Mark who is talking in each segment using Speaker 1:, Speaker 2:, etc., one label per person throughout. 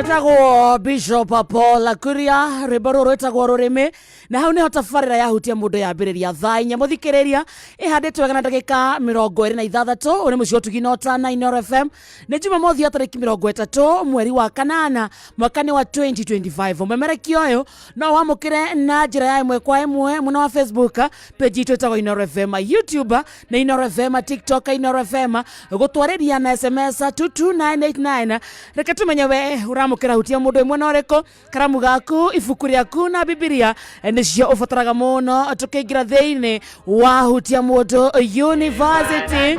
Speaker 1: Etagwo Bishop Paul Kuria Ribaroro etagwo rurimi na hau ni hotafarira yahutia mundu yambiriria thaa inya muthikiriria ihanditwe kana ndagika 26 uri mucio tuginota na Inoro FM ni Jumamothi ya tariki 30 mweri wa kanana mwakani wa 2025 umemerekio uyu no wamukire na njira ya imwe kwa imwe muno wa Facebook page itu etagwo Inoro FM, YouTube na Inoro FM, TikTok Inoro FM, gutwariria na SMS 22989 reke tumenye we uramukira hutia mundu imwe noreko karamu gaku ibuku riaku na Biblia nicio ufataraga muno tukiingira thiini wa hutia mundu University.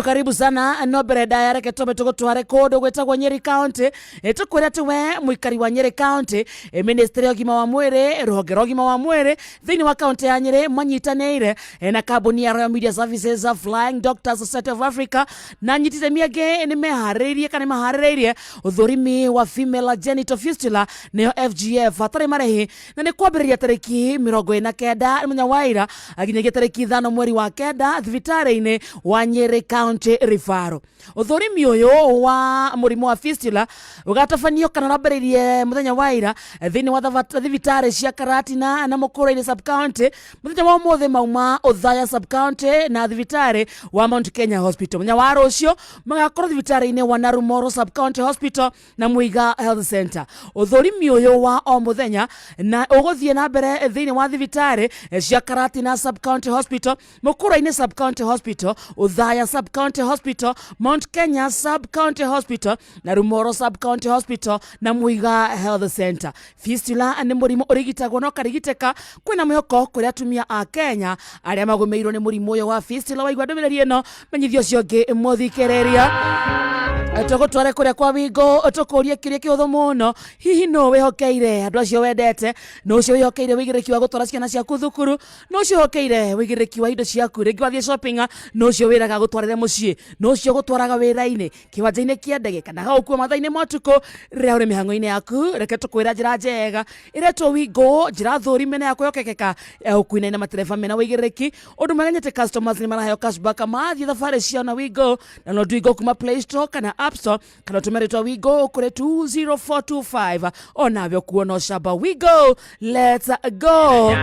Speaker 1: Karibu sana Nobere Direct tobe tugutware kodo gwetagwo Nyeri County tukwira tuwe muikari wa Nyeri County Ministry of Gima wa Mwere ruhonge rwa Gima wa Mwere thini wa county ya Nyeri manyitanire na kambuni ya Royal Media Services Flying Doctors Society of Africa na nyitite miage ni meharirie kana maharirie uthurimi wa female genital fistula neo FGF atari marehi na ni kwambiriria tariki 29 munya waira aginyagia tariki 5 mweri wa kenda thibitari-ini wa Nyeri County Referral. Uthurimi uyu wa murimu wa fistula ugatafanio kana nambiririe muthenya waira thini wa thibitari cia Karatina na Mukuru-ini sub county muthenya wa mothe mauma Uthaya sub county na thibitari wa Mount Kenya Hospital. Muthenya wa rucio magakorwo thibitari-ini wa Narumoro sub county hospital na Muiga Health Center. Uthurimi uyu wa o muthenya na uguthie na mbere thini wa thibitari cia Karatina sub county hospital, Mukuru-ini sub county hospital, Uthaya sub county hospital, Mount Kenya sub county hospital na Rumoro sub county hospital na Muiga Health Center. Fistula ni murimu urigitagwo no karigiteka kwina mwihoko kuria atumia a Kenya aria magumeirwo ni murimu uyu wa fistula. Waigwa ndumiriri ino menyithio ciongi muthikiriria tugutware kuria kwa Wingo tukurie kiria kiutho muno hihi no wihokeire andu acio wendete no ucio wihokeire wigiriki wa gutwara ciana ciaku thukuru no ucio wihokeire wigiriki wa indo ciaku ringi wathie shopping no ucio wiraga gutwarire mucii no ucio gutwaraga wira-ini kiwanja-ini kia ndege kana gaukuo mathaa-ini matuku riria uri mihango-ini yaku reke tukwira njira njega iretwo Wingo njira thurime na yakwihokekeka ukuina na matereba mena wigiriki undu megenyete customers ni maraheo cashback mathie thabari ciao na Wingo na no Wingo kuma Play Store kana App Store kana tumeretwa Wingo kure 20425 onavyo kuona shaba Wingo. Let's go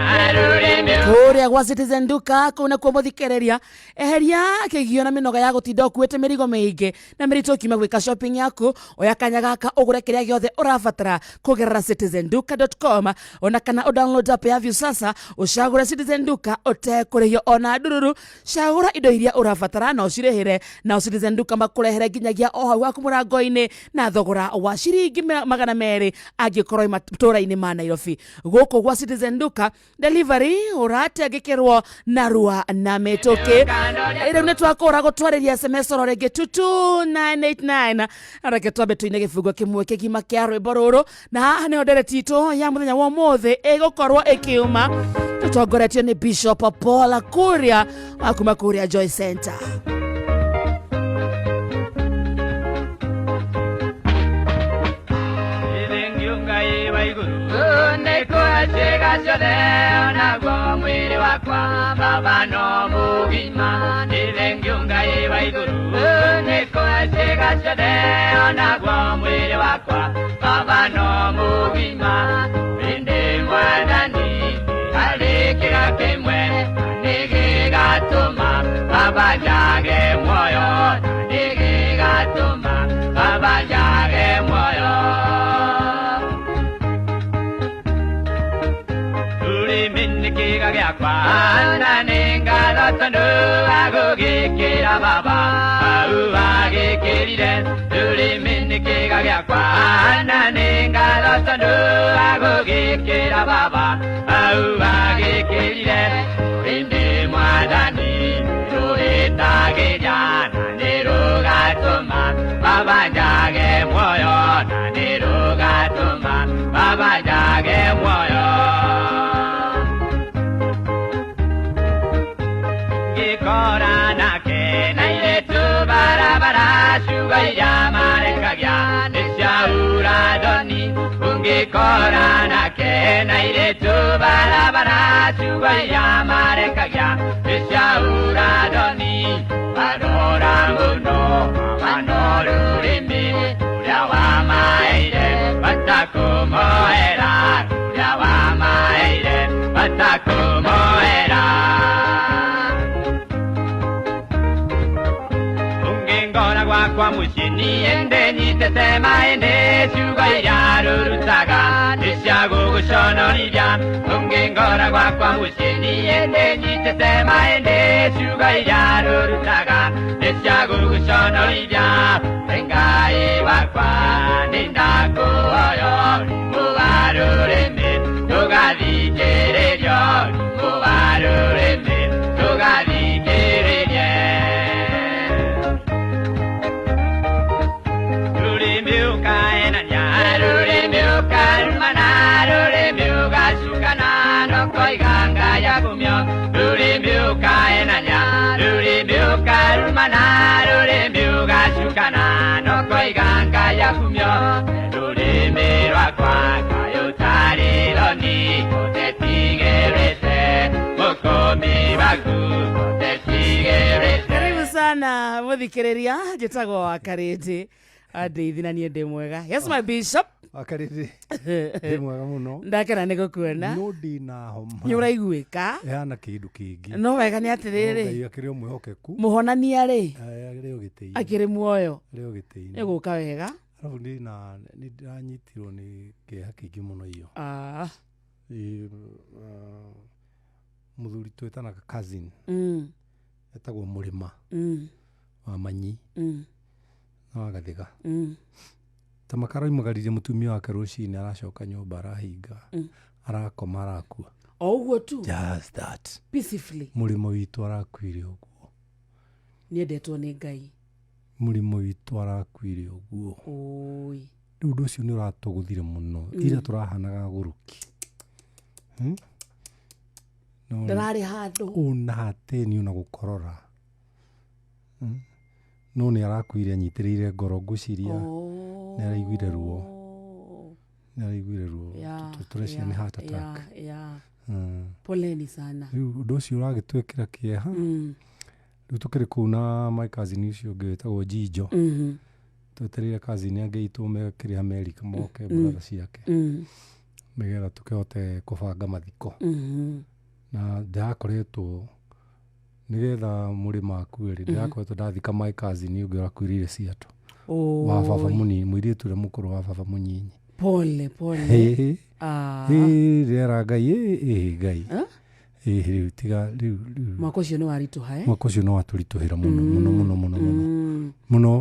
Speaker 1: kuria gwa Citizen Duka kuna kwa muthikiriria eheria kigio na minoga ya gutinda kuete mirigo miingi na mirito kima gwika shopping yaku oyakanya gaka ugure kiria giothe urabatara kugerera citizenduka.com ona kana download app ya Viusasa ushagura Citizen Duka utekurihio ona dururu shagura indo iria urabatara na ucirehire na Citizen Duka makurehere ginyagia o waku murango-ini na thogora wa ciringi 200 angikorwo matũra-ini ma Nairobi. Guku gwa Citizen Duka delivery urategekirwo na rua na metoke ire ne twakora gutwariria SMS rorege 22989 arake twabe tuine gifungo kimwe kigima kia rwimbo ruru na haha ni ondere tito ya muthenya wa mothe igukorwo ikiuma tutongoretio ni Bishop Paul Kuria akuma Kuria Joy Center.
Speaker 2: Nagwa mwili wakwa baba no mugima nilengiunga iwa iguru niko ashega shade nagwa mwili wakwa baba no mugima inde mwadani alikira kimwe nigigatuma baba jage moyo nigigatuma baba jage moyo Minnikiga gyakwa naninga lotanu agugikira baba agugikirire tuli minnikiga gyakwa naninga lotanu agugikira baba agugikirire indi mwadani ruhitagiria nirugatuma baba jage moyo nirugatuma baba jage moyo Korana ke naile tu barabara shugai yamare kagya nishaura doni unge korana ke naile tu barabara shugai yamare kagya nishaura doni adora muno manoro rimbi uya wa mushini ende nyitete ende shuga irarurutaga nishago gushonolibya ungengora gwakwa mushini ende nyitete ende shuga irarurutaga nishago gushonolibya engai wakwa nindako oyo mubarureme tugathikererio mubarureme tugathikererie Shukana no koiganga ya gumyo Ruri miuka enanya Ruri miuka rumana Ruri miuka shukana no koiganga ya gumyo Ruri mirwa kwa kayutari loni Kote tigerete Mukomi baku Kote tigerete
Speaker 1: Karibu sana muthikiriria njitagwo wa Kariti andeithina nie ndi mwega. Yes my bishop.
Speaker 3: Akariti ndi mwega muno
Speaker 1: Ndakena nĩ gũkuona
Speaker 3: no ndina homa
Speaker 1: nĩ ũraiguĩka
Speaker 3: ehana kindu kingi
Speaker 1: no wega nĩ atĩrĩrĩ
Speaker 3: ngai akĩrĩ mwĩhokeku
Speaker 1: mũhonania rĩ
Speaker 3: rĩo gĩtĩi
Speaker 1: akĩrĩ muoyo
Speaker 3: rĩo gĩtĩi
Speaker 1: nĩ gũka wega
Speaker 3: arabu nĩ ndanyitirwo nĩ kĩeha kĩingĩ mũno iyo mũthuri twĩtanaga cousin etagwo Mũrĩma wa Manyi na wa Gathiga Tamakara imagaririe mutumia wake rucini aracoka nyumba arahinga arakoma arakua
Speaker 1: o uguo tu
Speaker 3: just that
Speaker 1: peacefully
Speaker 3: Mũrĩmo witũ arakuire uguo
Speaker 1: niendetwo nĩ Ngai
Speaker 3: Mũrĩmo witũ arakuire uguo
Speaker 1: oi
Speaker 3: rĩu ũndũ ũcio nĩ ũratũgũthire mũno ira tũrahanaga guruki
Speaker 1: ndararĩ handũ
Speaker 3: una hateni una gukorora no nĩ arakuire anyitĩrĩire ngoro ngũciria nĩ araiguire ruo tũrecia nĩ heart attack
Speaker 1: poleni sana
Speaker 3: rĩu ũndũ ũcio ũragĩtwĩkĩra kĩeha rĩu tũkĩrĩ kũu na my cousin ũcio ũngĩ wĩtagwo Jijo twetereire cousin angĩ itũ mekĩrĩ America moke brother ciake nĩgetha tũkĩhote kũbanga mathiko na ndakoretwo nĩgetha Mũrĩma akuĩrĩ ndakoretwo ndathika my cousin ũngĩ ũrakuĩrĩire Seattle wa baba mũnini mũirĩtu ũrĩa mũkũrũ wa baba mũnyinyi
Speaker 1: pole
Speaker 3: rĩera Ngai Ngai rĩu tiga rĩu
Speaker 1: mwaka ũcio nĩ waritũha
Speaker 3: mwaka ũcio nĩ watũritũhĩra mũno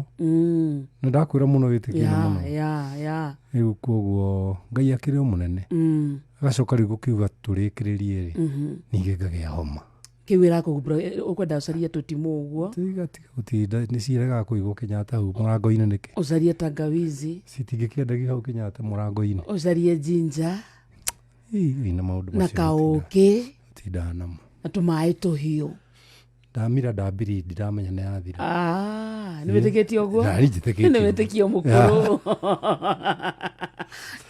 Speaker 3: na ndakwĩra mũno wĩtĩkĩre mũno rĩu koguo Ngai akĩrĩ o mũnene agacoka rĩu gũkiuga tũrĩkĩrĩrie ningĩ ngagĩa homa
Speaker 1: kĩu ĩrakũgumbũra ũkwenda ũcarie tũtimũ ũguo
Speaker 3: tiga gũtinda nĩ ciĩraga kũigwo Kenyatta hau mũrango-inĩ nĩkĩ
Speaker 1: ũcarie tangawizi
Speaker 3: citingĩkĩendagio hau Kenyatta mũrango-inĩ
Speaker 1: ũcarie ginger
Speaker 3: ina maũndũ
Speaker 1: na kaũkĩ
Speaker 3: tindaga namo
Speaker 1: na tũmaĩ tũhiũ
Speaker 3: ndamira ndambiri ndiramenya nĩ yathira
Speaker 1: nĩ wĩtĩkĩtie ũguo nĩ wĩtĩkio mũkũrũ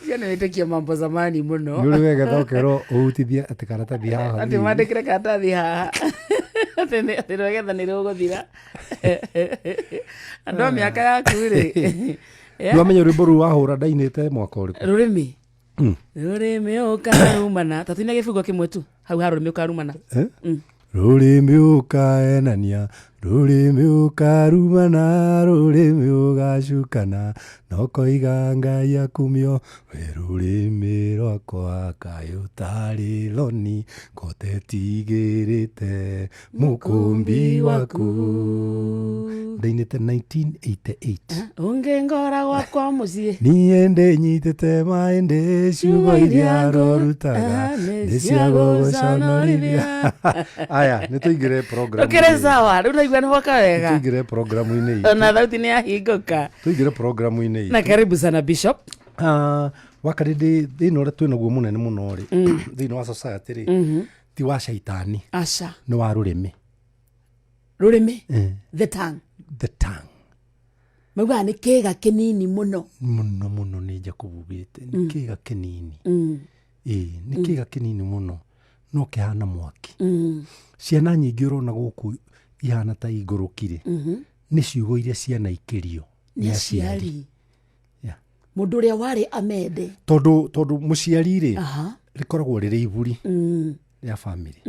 Speaker 1: nĩ wĩtĩkio mambo zamani mũno
Speaker 3: nĩ ũrĩ wega thokerwo ũhutithie atĩ karatathi haha
Speaker 1: atĩ mandĩkĩre karatathi haha atĩ rwegetha nĩ rũgũthira andũ a mĩaka yaku rĩ
Speaker 3: nĩwamenya rwĩmbo rũu wahũra ndainĩte mwaka ũrĩkũ
Speaker 1: rũrĩmĩ ũkarumana tatũine gĩbungo kĩmwe tu hau ha rũrĩmĩ ũkarumana
Speaker 3: rũrĩmĩ ũkaenania rũrĩmĩ ũkarumana rũrĩmĩ ũgacukana no koiga Ngai akumio we rũrĩmĩ rwakwa Kaĩ ũtarĩ thoni kote tigĩrĩte mũkũmbi waku ndainĩte 1988
Speaker 1: ũngĩngora gwakwa mũciĩ
Speaker 3: niĩ ndĩnyitĩte maĩ ndĩ ciugo iria rorutaga nĩ cia gũgũconorithia aya nĩ tũingĩre program
Speaker 1: ũkĩrĩ sawa rĩu naigua nĩ hoka wega
Speaker 3: tũingĩre programu-inĩ itũ
Speaker 1: ona thauti nĩ yahingũka
Speaker 3: tũingĩre programu-inĩ itũ
Speaker 1: na karibu sana bishop
Speaker 3: wakati thĩinĩ ũrĩa twĩnaguo mũnene mũno rĩ thĩinĩ wa society rĩ ti wa caitani
Speaker 1: aca
Speaker 3: nĩ wa rũrĩmĩ
Speaker 1: the tongue
Speaker 2: Mauga nĩ kĩga kĩnini mũno.
Speaker 3: Mũno nĩ nja kũbugĩte. Nĩ kĩga kĩnini. Nĩ kĩga kĩnini mũno. No kĩhana mwaki. Ciana nyingĩ ũrona gũkũ ihana ta igũrũkire. Nĩ ciugo iria ciana ikĩrio.
Speaker 2: Nĩ aciari. Mũndũ ũrĩa warĩ amende.
Speaker 3: Tondũ mũciari rĩ rĩkoragwo rĩrĩ iburi rĩa family.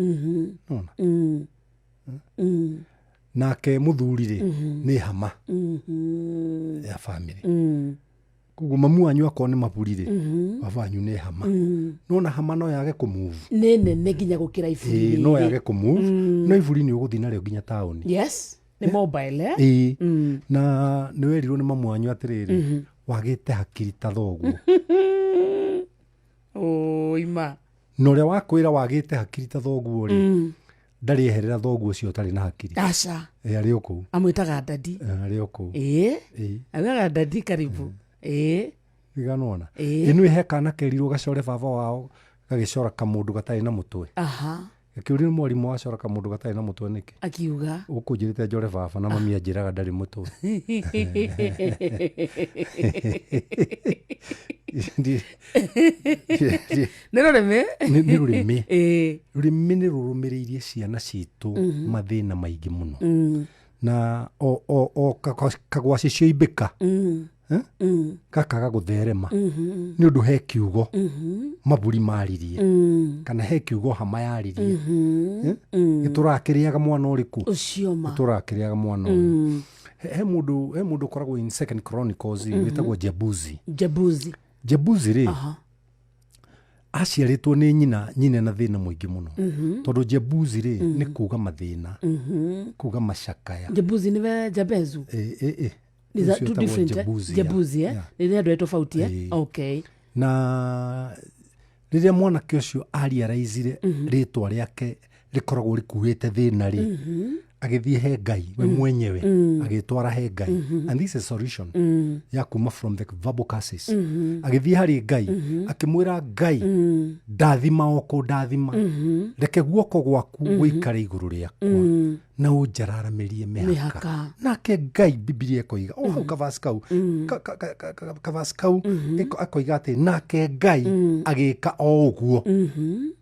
Speaker 3: nake muthuri ri ni hama ya family koguo mamu wanyu akoo ni maburi ri baba wanyu ni hama nona hama no yage kumove
Speaker 1: nene nginya gukira iburi
Speaker 3: no yage kumove no iburi ni uguthi nario nginya town
Speaker 1: yes ni mobile
Speaker 3: na ni werirwo ni mamu wanyu atiriri wagite hakiri ta thoguo
Speaker 1: ima
Speaker 3: no ria wakwira wagite hakiri ta thoguo ri ndari eherera thoguo ucio tari na hakiri
Speaker 1: aca
Speaker 3: ari uku
Speaker 1: amwitaga dadi
Speaker 3: ari uku
Speaker 1: agaga dadi karibu
Speaker 3: iganona inu ihe kana kerirwo gacore baba wao gagicora kamundu gatari na mutwe akiuri ni mwarimu wacora kamundu gatari na mutwe niki
Speaker 1: akiuga
Speaker 3: ukunjirite njore baba na mami anjiraga ndari mutwe ni rurimi ni rurumiriirie ciana citu mathina maingi muno na o kagwaci cio imbika gakaga gutherema ni undu he kiugo maburi maririe kana he kiugo hama yaririe giturakiriaga mwana uriku
Speaker 1: ucioma
Speaker 3: giturakiriaga mwana he mundu koragwo in Second Chronicles witagwo Jebuzi ri aciaritwo ni nyina na thina muingi muno tondu Jebuzi ri ni kuga mathina kuga macakaya
Speaker 1: Jebuzi niwe Jabezu Is that two different Jebuzi ni andu tofauti okay
Speaker 3: na riria mwanake ucio ariaraizire ritwa riake rikoragwo rikuite thina ri agithie he Ngai we mwenyewe agitwara he Ngai and this is a solution ya kuma from the verbal curses agithie hari Ngai akimwira Ngai ndathima oko ndathima reke guoko gwaku guikare iguru riakwa na unjararamirie mihaka nake Ngai Biblia koiga kavaskau akoiga ati nake Ngai agika o uguo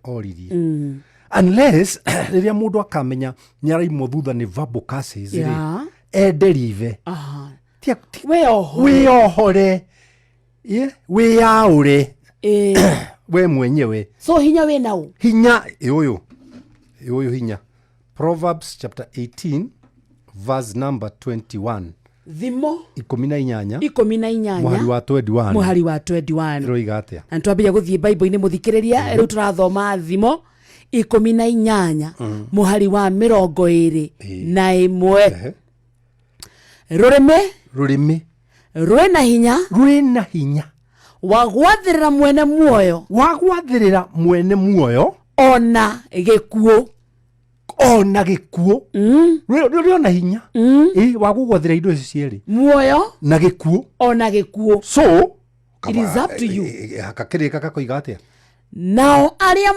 Speaker 3: oririe unless riria mundu akamenya nyaraimo thutha ni verbal curses ri enderive we ohore we aure we mwenyewe
Speaker 1: so hinya we nao
Speaker 3: hinya uyu hinya Proverbs chapter 18 verse number 21
Speaker 1: thimo
Speaker 3: 18
Speaker 1: muhari wa 21
Speaker 3: roiga atia
Speaker 1: antwambia guthie Bible-ini muthikiriria riu turathoma thimo 18 muhari wa 21 rurimi rwina hinya wagwathirira mwene muoyo ona gikuo riona hinya wagugwathira indo ici cieri muoyo
Speaker 3: na gikuo
Speaker 1: ona gikuo
Speaker 3: so
Speaker 1: it is up to you
Speaker 3: kakirika kakoiga atia
Speaker 1: nao aria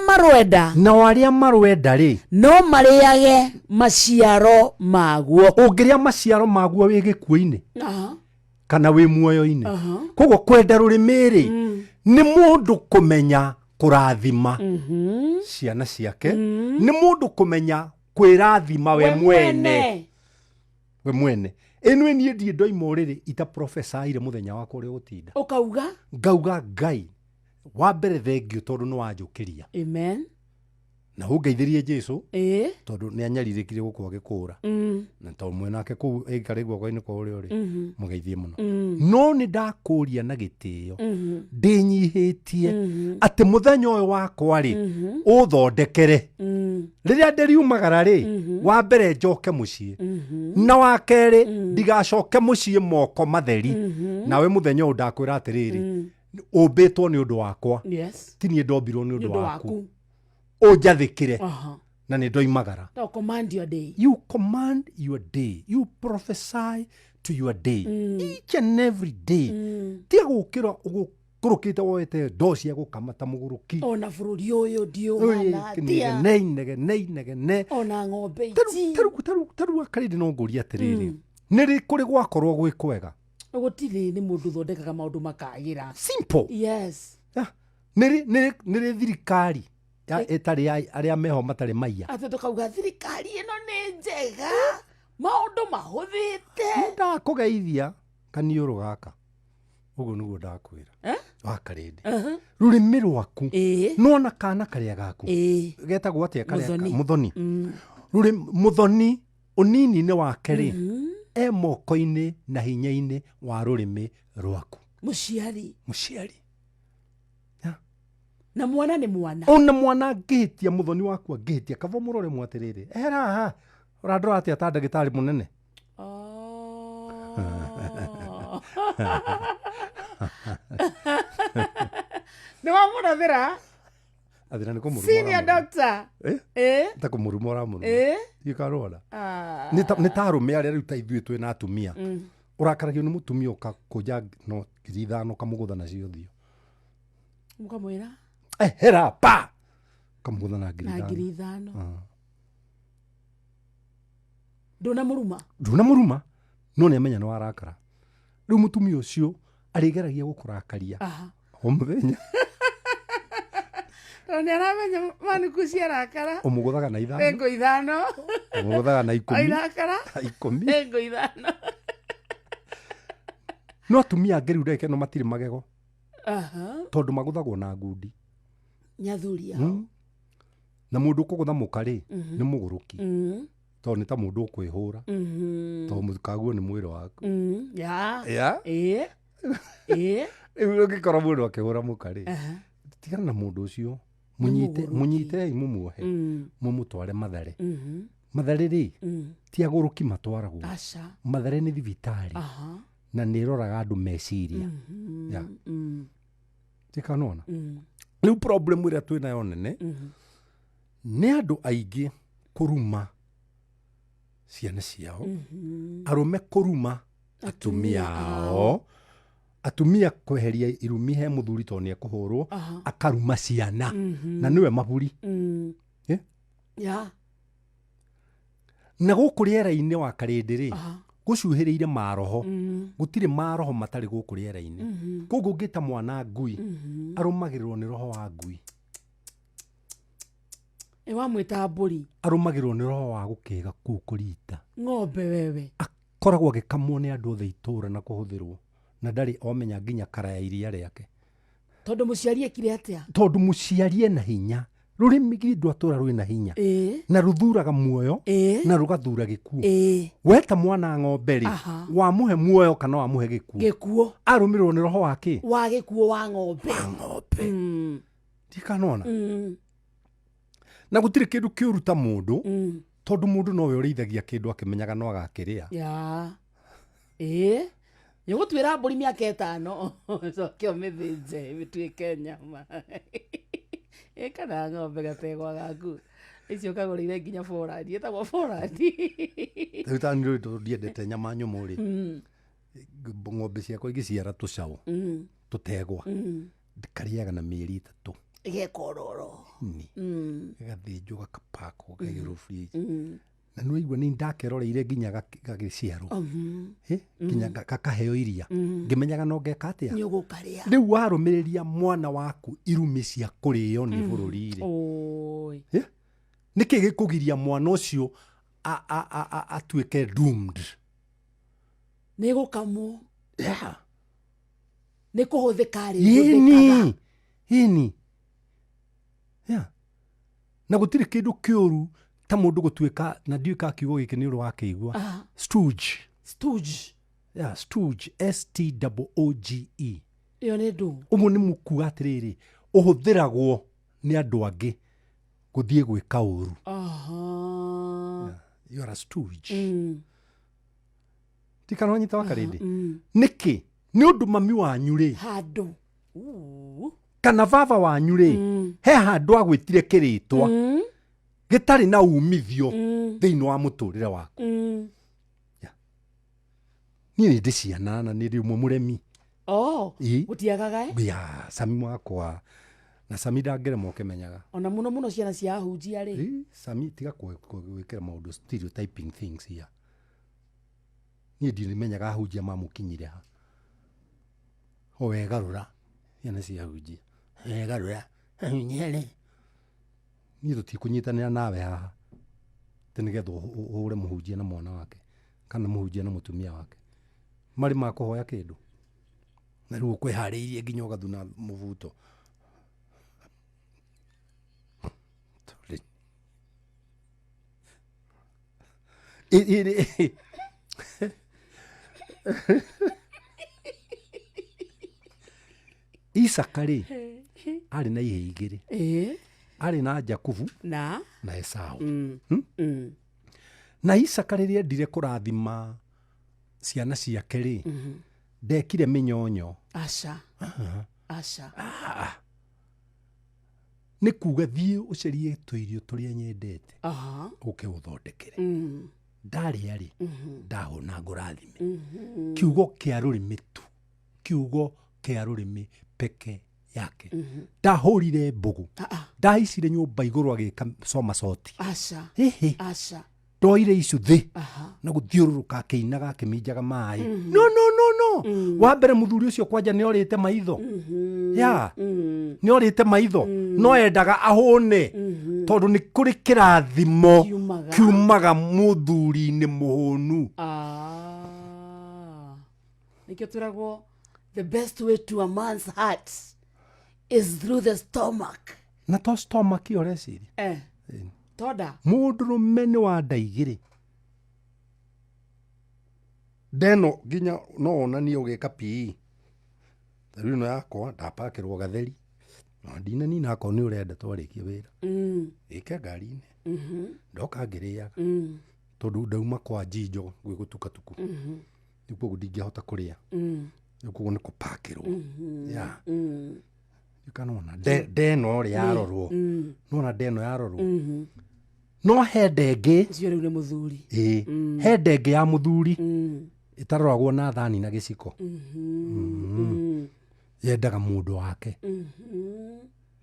Speaker 1: marwenda ri no mariage maciaro maguo
Speaker 3: ungiria maciaro maguo wi gikuo-ini kana wi muoyo-ini koguo kwenda rurimi ri ni mundu kumenya kurathima ciana ciake ni mundu kumenya kwirathima we mwene enu ni ndie ndoima uriri ita profesaire muthenya wakwa uri gutinda ngauga Ngai wa mbere thengio tondu ni wanjukiria
Speaker 1: amen
Speaker 3: na ungeithirie Jesu tondu ni anyaririkire gukwa gikura na tondu mwenake ku aikare guoko-ini kwa uria uri mugeithie muno no ni ndakuria na gitio ndinyihitie ati muthenya uyu wakwa ri uthondekere riria ndiriumagara ri wa mbere njoke mucii na wa keri ndigacoke mucii moko matheri nawe muthenya uyu ndakwira atiriri umbitwo ni undu wakwa ti nie ndombirwo ni undu waku unjathikire na ni ndoimagara you command your day you prophesy to your day each and every day tia gukira ugukurukite woete ndo cia gukamata muguruki
Speaker 1: ona bururi uyu ndiuhana tia
Speaker 3: nege
Speaker 1: ona ng'ombe ici
Speaker 3: taru akaridi no nguria atiriri niri kuri gwakorwo gwi kwega
Speaker 1: gutiri ni mundu thondekaga maundu makagira
Speaker 3: simple
Speaker 1: yes
Speaker 3: niri thirikari etari aria meho matari maiya
Speaker 1: ati tukauga thirikari ino ni njega maundu mahuthite
Speaker 3: ndakugeithia kaniuru gaka uguo niguo ndakwira wakarindi rurimi rwaku nona kana karia gaku getagwo atia karia muthoni muthoni unini-inĩ wake rĩ e moko-inĩ na hinya-inĩ wa rũrĩmĩ rwaku.
Speaker 1: Mũciari.
Speaker 3: Yeah.
Speaker 1: Na mwana nĩ mwana.
Speaker 3: Ona mwana angĩhĩtia mũthoni waku angĩhĩtia kaba mũrore mwe atĩrĩrĩ ehera haha ũrandora atĩa ta ndagĩtarĩ mũnene.
Speaker 1: Nĩ wamũrathĩra?
Speaker 3: Athĩra nĩ kũmũruma.
Speaker 1: Senior doctor.
Speaker 3: Ta kũmũruma ũramũruma. Gĩkarora. Nĩ ta arũme arĩa rĩu ta ithuĩ twĩna atumia. Ũrakaragio nĩ mũtumia ũkakũnja no 5,000 kamũgũtha nacio ũthiũ.
Speaker 1: Mũkamwĩra?
Speaker 3: Hera pa! Kamũgũtha na
Speaker 1: 5,000. Ndũnamũruma?
Speaker 3: Ndũnamũruma no nĩ amenya nĩ warakara. Rĩu mũtumia ũcio arĩgeragia gũkũrakaria o mũthenya.
Speaker 1: Nĩ aramenya manuku ciarakara.
Speaker 3: Ũmũgũthaga na 5.
Speaker 1: Engo 5.
Speaker 3: Ũmũgũthaga na 10.
Speaker 1: Airakara.
Speaker 3: 10.
Speaker 1: Engo 5.
Speaker 3: No atumia angĩ rĩu reke no matirĩ magego. Tondũ magũthagwo na ngundi.
Speaker 1: Nyathuri yao.
Speaker 3: Na mũndũ ũkũgũtha mũka-rĩ nĩ mũgũrũki. Tondũ nĩ ta mũndũ ũkwĩhũra. Tondũ mũkaguo nĩ mwĩrĩ waku. Rĩu ũngĩkora mũndũ akĩhũra mũka-rĩ tigana na mũndũ ũcio mũnyitei mũmuohe mũmũtware Mathare. Mathare-rĩ ti agũrũki matwaragwo. Mathare nĩ thibitarĩ na nĩ ĩroraga andũ meciria. Tikanona. Rĩu problem ĩrĩa twĩnayo nene nĩ andũ aingĩ kũruma ciana ciao, arũme kũruma atumia ao, atumia kweheria irumi he mũthuri tondũ nĩ ekũhũrwo akaruma ciana na nĩwe maburi. Na gũkũ rĩera-inĩ wa Karĩndĩ-rĩ gũcuhĩrĩire maroho, gũtirĩ maroho matarĩ gũkũ rĩera-inĩ. Koguo ũngĩta mwana ngui arũmagĩrĩrwo nĩ roho wa ngui.
Speaker 1: Wamwĩta mbũri.
Speaker 3: Arũmagĩrĩrwo nĩ roho wa gũkĩga kũu kũrita.
Speaker 1: Ng'ombe wewe.
Speaker 3: Akoragwo agĩkamwo nĩ andũ othe itũũra na kũhũthĩrwo na ndarĩ omenya nginya kara ya iria rĩake.
Speaker 1: Tondũ mũciari ekire atĩa?
Speaker 3: Tondũ mũciari ena hinya. Rũrĩmĩ gĩndũ atũra rwĩna hinya na rũthuraga muoyo na rũgathura gĩkuũ. Weta mwana ng'ombe-rĩ wamũhe muoyo kana wamũhe gĩkuũ. Arũmĩrĩrwo nĩ roho wa kĩ?
Speaker 1: Wa gĩkuũ wa ng'ombe.
Speaker 3: Tikanona. Na gũtirĩ kĩndũ kĩũru ta mũndũ tondũ mũndũ nowe ũrĩithagia kĩndũ akĩmenyaga no agakĩrĩa.
Speaker 1: Nĩgũtuĩra mbũri mĩaka 5 coke ũmĩthĩnje mĩtuĩke nyama. Kana ng'ombe gategwa gaku icio kagũrĩire nginya forandi, etagwo forandi.
Speaker 3: Rĩu ta niĩ ndiendete nyama nyũmũ-rĩ, ng'ombe ciakwa ingĩciara tũcaũ tũtegwa ndikarĩaga na mĩeri 3.
Speaker 1: Gekororo.
Speaker 3: Gathĩnjwo gakapakwo kaigĩrwo fridge. Na nĩwaigua nĩ ndakeroreire nginya gagĩciarwo. Nginya kakaheo iria. Ngĩmenyaga no ngeka atĩa.
Speaker 1: Nĩũgũkarĩa.
Speaker 3: Rĩu warũmĩrĩria mwana waku irumi cia kũrĩo nĩ bũrũri-rĩ. Nĩkĩ gĩkũgiria mwana ũcio atuĩke doomed?
Speaker 1: Nĩgũkamwo. Nĩkũhũthĩka rĩ.
Speaker 3: Ĩni. Na gũtirĩ kĩndũ kĩũru ta mũndũ gũtuĩka na ndiũka kiugo gĩkĩ nĩ ũrĩ wakĩigua. Stooge. Stooge. STOOGE.
Speaker 1: Iyo nĩ ndũ.
Speaker 3: Ũguo nĩ mũkuga atĩrĩrĩ ũhũthĩragwo nĩ andũ angĩ gũthiĩ gwĩka ũru. You are a stooge. Tikana wanyita wa Karĩndĩ. Nĩkĩ? Nĩ ũndũ mami wanyu-rĩ
Speaker 1: handũ
Speaker 3: kana baba wanyu-rĩ he handũ agwĩtire kĩrĩtwa gĩtarĩ na umithio thĩinĩ wa mũtũrĩre waku. Niĩ nĩ ndĩ ciana na nĩ ndĩ ũmwe mũremi.
Speaker 1: Gũtiagaga
Speaker 3: Sami wakwa na Sami ndangĩrema ũkĩmenyaga.
Speaker 1: Ona mũno ciana cia ahunjia-rĩ.
Speaker 3: Sami tiga gwĩkĩra maũndũ stereotyping things here. Niĩ ndimenyaga ahunjia mamũkinyire ha. Wegarũra ciana cia ahunjia. Wegarũra ahunjia-rĩ. Niĩ tũtikũnyitanĩra nawe haha tĩ nĩgetha ũhũre mũhunjia na mwana wake kana mũhunjia na mũtumia wake. Marĩ ma kũhoya kĩndũ na rĩu ũkwĩharĩirie nginya ũgathuna mũbuto. Isaka rĩ arĩ na ihĩ igĩrĩ, arĩ na Jakubu
Speaker 1: na
Speaker 3: Esau. Na Isaka rĩrĩa endire kũrathima ciana ciake rĩ, ndekire mĩnyonyo.
Speaker 1: Aca. Aca.
Speaker 3: Nĩ kuga thiĩ ũcarie tũirio tũrĩa nyendete ũke ũthondekere. Ndarĩa rĩ ndahũna ngũrathime. Kiugo kĩa rũrĩmĩ tu, kiugo kĩa rũrĩmĩ peke yake. Ndahũrire mbũgũ, ndahaicire nyũmba igũrũ agĩka somasoti.
Speaker 1: Aca. Aca.
Speaker 3: Ndoire icu thĩ na gũthiũrũrũka akĩinaga akĩminjaga maĩ. No. Wa mbere mũthuri ũcio kwanja nĩ orĩte maitho. Nĩ orĩte maitho. No endaga ahũne tondũ nĩ kũrĩ kĩrathimo kiumaga mũthuri-inĩ mũhũnu.
Speaker 1: Nĩkĩo twĩragwo the best way to a man's heart is through the stomach.
Speaker 3: Na to stomach ĩyo reciria.
Speaker 1: Toda.
Speaker 3: Mũndũrũme nĩ wa nda igĩrĩ. Ndeno nginya no onanie ũgĩka PE. Rĩu ĩno yakwa ndapakĩrwo gatheri. Na ndinanina akao nĩ ũrenda twarĩkia wĩra. Ĩke ngari-inĩ. Ndoka ngĩrĩaga. Tondũ ndauma kwa Jinjo gwĩgũtukatuku. Nĩguo ndingĩhota kũrĩa. Nĩguo nĩ kũpakĩrwo. Ikanona ndeno ũrĩa yarorwo. Nona ndeno yarorwo. No he ndenge.
Speaker 1: Cio rĩu nĩ mũthuri.
Speaker 3: He ndenge ya mũthuri. Itaroragwo na thani na gĩciko. Yendaga mũndũ wake.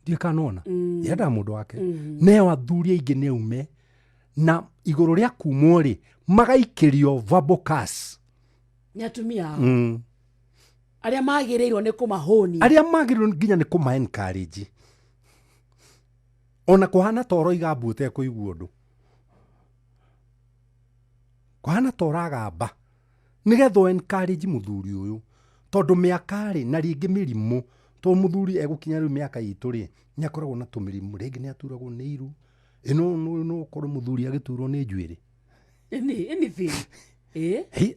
Speaker 3: Ndiĩ kanona. Yendaga mũndũ wake. Neo athuri aingĩ nĩ ume na igũrũ rĩa kumwo rĩ magaikĩrio verbal curse.
Speaker 1: Nĩ atumia hao. Arĩa magĩrĩirwo nĩ kũmahũnia.
Speaker 3: Arĩa magĩrĩirwo nginya nĩ kũma encourage. Ona kũhana toro igambũ ũtekũigua ũndũ. Kũhana tora agamba. Nĩgetha encourage mũthuri ũyũ. Tondũ mĩaka rĩ na rĩngĩ mĩrimũ. Tondũ mũthuri egũkinya rĩu mĩaka itũ rĩ nĩ akoragwo na tũmĩrimũ. Rĩngĩ nĩ aturagwo nĩ iru. No korwo mũthuri agĩturwo nĩ njuĩrĩ.
Speaker 1: Anything.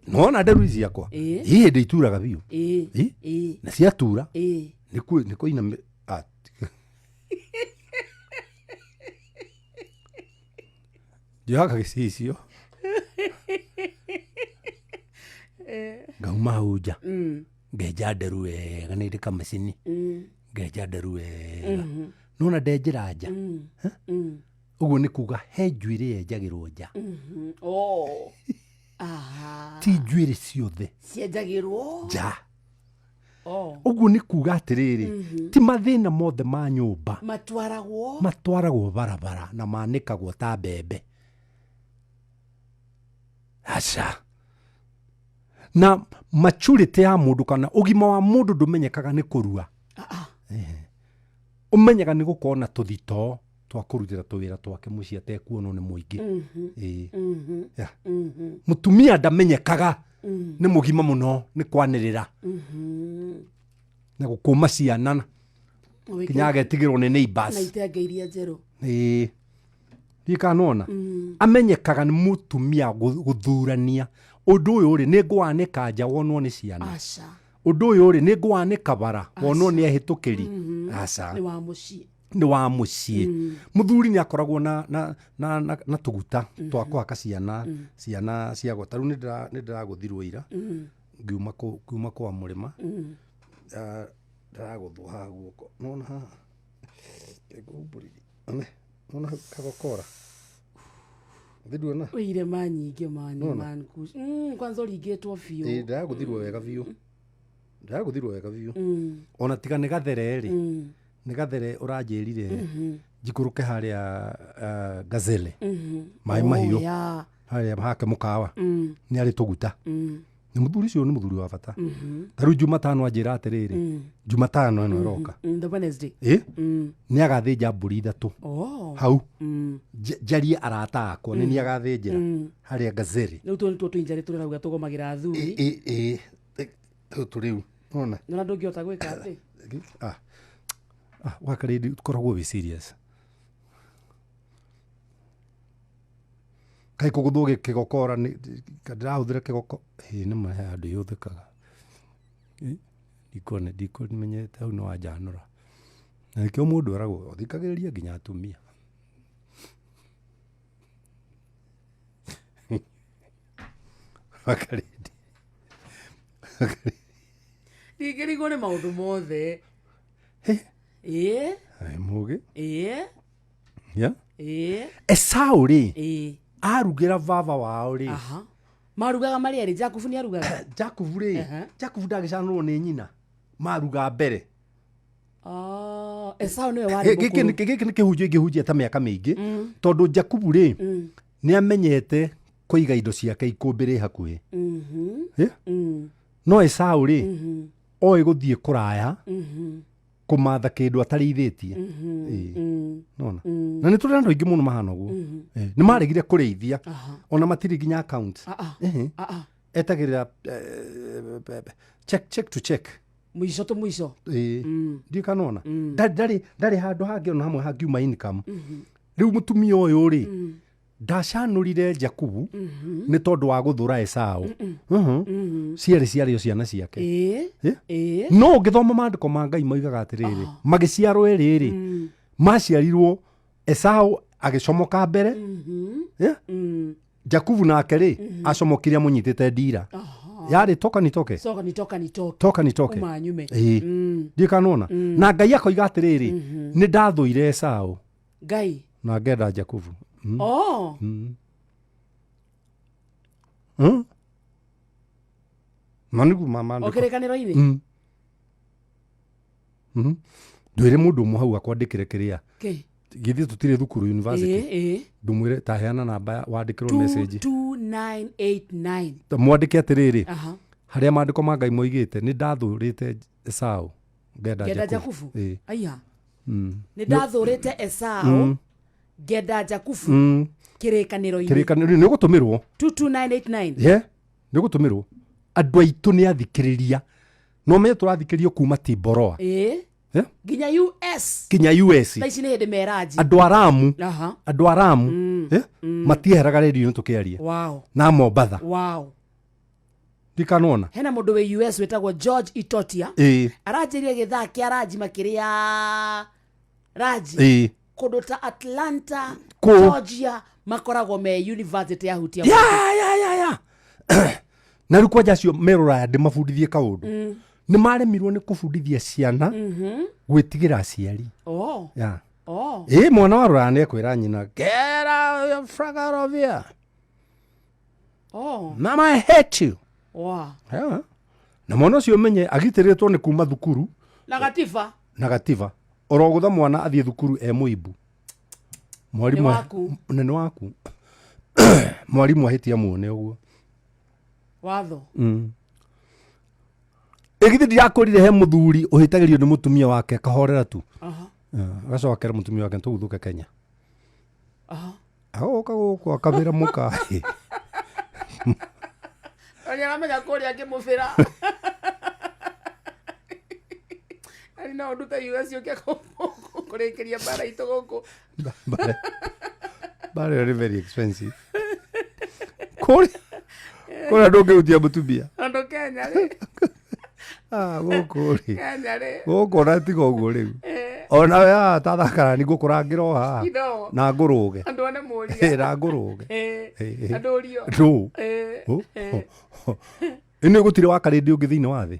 Speaker 3: Nona nderu ici yakwa. Hĩndĩ ituraga biũ. Na ciatura. Nĩ kũina Njoyaga gĩcicio. Ngauma hau nja. Ngenja nderu wega nĩ ndĩ kamacini. Ngenja nderu wega. Nona ndenjĩra nja. Ũguo nĩ kuga he njuĩrĩ yenjagĩrwo nja. Ti njuĩrĩ ciothe
Speaker 1: cienjagĩrwo
Speaker 3: nja. Ũguo nĩ kuga atĩrĩrĩ, ti mathĩna mothe ma nyũmba matwaragwo barabara na manĩkagwo ta mbembe. Aca. Na maturity ya mũndũ kana ũgima wa mũndũ ndũmenyekaga nĩ kũrua. Ũmenyaga nĩ gũkorwo na tũthito twa kũrutĩra tũwĩra twake mũciĩ atekuonwo nĩ mũingĩ. Mũtumia ndamenyekaga nĩ mũgima mũno nĩ kwanĩrĩra na gũkũma ciana kinya agetigĩrwo nĩ neighbors.
Speaker 1: Na itenga iria njerũ.
Speaker 3: Ndiĩ kanona. Amenyekaga nĩ mũtumia gũthurania. Ũndũ ũyũ rĩ nĩ ngwanĩka nja wonwo nĩ ciana.
Speaker 1: Aca.
Speaker 3: Ũndũ ũyũ rĩ nĩ ngwanĩka bara wonwo nĩ ehĩtũkĩri. Aca.
Speaker 1: Nĩ wa mũciĩ.
Speaker 3: Nĩ wa mũciĩ. Mũthuri nĩ akoragwo na tũguta twa kũhaka ciana ciagwo. Tarĩu nĩ ndĩragũthirwo ira ngiuma kwa mũrĩma. Ndĩragũthwo haha guoko. Nona haha. Nona kagokora. Ndĩruona.
Speaker 1: Wĩire manyingĩ mani kush. Kwanza ũringĩtwo biũ.
Speaker 3: Ndĩragũthirwo wega biũ. Ndĩragũthirwo wega biũ. Ona tiga nĩ gathere rĩ. Nĩ gathere ũranjĩrire njikũrũke harĩa Gazelle. Maĩ mahiũ. Harĩa hake mũkawa. Nĩ arĩ tũguta. Nĩ mũthuri ũcio nĩ mũthuri wa bata. Tarĩu Jumatano anjĩra atĩrĩrĩ. Jumatano ĩno ĩroka.
Speaker 1: The Wednesday.
Speaker 3: Nĩ agathĩnja mbũri 3. Hau. Njarie arata akwa nĩ agathĩnjĩra harĩa Gazelle.
Speaker 1: Rĩu tuo twĩnjarĩ tũrauga tũgomagĩra athuri.
Speaker 3: Tũrĩu. Ona.
Speaker 1: Nona ndũngĩhota gwĩka atĩ.
Speaker 3: Wakarĩndi koragwo wĩ serious. kai kuguthwo kigokora ni ndirahuthira kigoko ni mahe andu yuthikaga dikone menyete hau no ajanura na kio mundu aragwo thikagiriria nginya atumia Makaridi.
Speaker 1: Ndigirigo ni maundu mothe.
Speaker 3: Ai mugi. Ya.
Speaker 1: Esau
Speaker 3: ri. Arugira vava wao ri.
Speaker 1: Aha. Marugaga mari ari Jakubu ni arugaga.
Speaker 3: Jakubu ri. Jakubu ndagicanwo ni nyina. Maruga mbere.
Speaker 1: Esau ni wari mukuru.
Speaker 3: Giki ni kihunjia ta miaka mingi. Tondu Jakubu ri ni amenyete kuiga indo ciake ikumbire hakuhi. No Esau ri oi guthie kuraya kumatha kindu atarithĩtie nona na nĩ tũrĩ andũ aingĩ mũno mahana ũguo nĩ maregire kũrĩithia ona matirĩ nginya account etagĩrĩra check to check
Speaker 1: mwico to mwico
Speaker 3: ndikanona ndarĩ handũ hangĩ ona hamwe hangiuma income rĩu mũtumia ũyũ rĩ ndacanũrire Jakubu nĩ tondũ wa gũthũra Esau ciarĩ ciana ciake no ũngĩthoma maandĩko ma Ngai moigaga atĩrĩrĩ magĩciarwo erĩ maciarirwo Esau agĩcomoka mbere Jakubu nake rĩ acomokire amũnyitĩte ndira yarĩ toka nitoke ndikanona na Ngai akoiga atĩrĩrĩ nĩ ndathũire Esau
Speaker 1: Ngai
Speaker 3: na ngenda Jakubu manigu mama
Speaker 1: okĩrĩkanĩro-inĩ
Speaker 3: ndwĩre mũndũ ũmwe hau akwandĩkĩre kĩrĩa githĩ tũtirĩ thukuru university ndũmwĩre ta heana namba wandĩkĩrwo message
Speaker 1: 2989
Speaker 3: mwandĩke atĩrĩrĩ harĩa maandĩko ma Ngai moigĩte nĩ ndathũrĩte Esau ngenda
Speaker 1: Jakubu aiya nĩ ndathũrĩte Esau ngenda Jakubu kĩrĩkanĩro-inĩ
Speaker 3: nĩ gũtũmĩrwo
Speaker 1: 22989
Speaker 3: nĩ gũtũmĩrwo andũ aitũ nĩ athikĩrĩria no menye tũrathikĩrio kuma Timboroa
Speaker 1: nginya US
Speaker 3: na
Speaker 1: ici nĩ hĩndĩ meraji
Speaker 3: andũ aramu matieheraga redio-inĩ tũkĩaria na Mombatha ndikanona
Speaker 1: hena mũndũ wĩ US wĩtagwo George Itotia aranjĩria gĩthaa kĩa Raji makĩria Raji kũndũ ta Atlanta Georgia makoragwo me university ya hutia
Speaker 3: na rĩu kwanja acio merũraya ndĩmabundithie kaũndũ nĩ maremirwo nĩ kũbundithia ciana gwĩtigĩra aciari mwana wa rũraya nĩ ekwĩra nyina get out of here mama I hate you na mwana ũcio menye agitĩrĩtwo nĩ kuma thukuru na gatiba orogũtha mwana athiĩ thukuru mũibu mwarimũ nene waku mwarimũ ahĩtia muone ũguo
Speaker 1: watho
Speaker 3: githĩ ndirakũrire he mũthuri ũhĩtagĩrio nĩ mũtumia wake akahorera tu agacokera mũtumia wake tũguthũke Kenya agoka gũkũ akamĩra mũkaĩ
Speaker 1: aramenya kũrĩa angĩmũbĩra ari na ũndũ ta US yũkia kũrĩkĩria mbara itũ gũkũ
Speaker 3: mbara ĩyo nĩ very expensive kũrĩa ndũngĩhutia mũtumia
Speaker 1: andũ Kenya rĩ
Speaker 3: gũkũ rĩ gũkũ ona tiga ũguo rĩu ona we tathakara nĩ ngũkũrangĩra haha na ngũrũge na ngũrũge ĩno gũtirĩ wakarĩndĩ ũngĩ thĩinĩ wa thĩ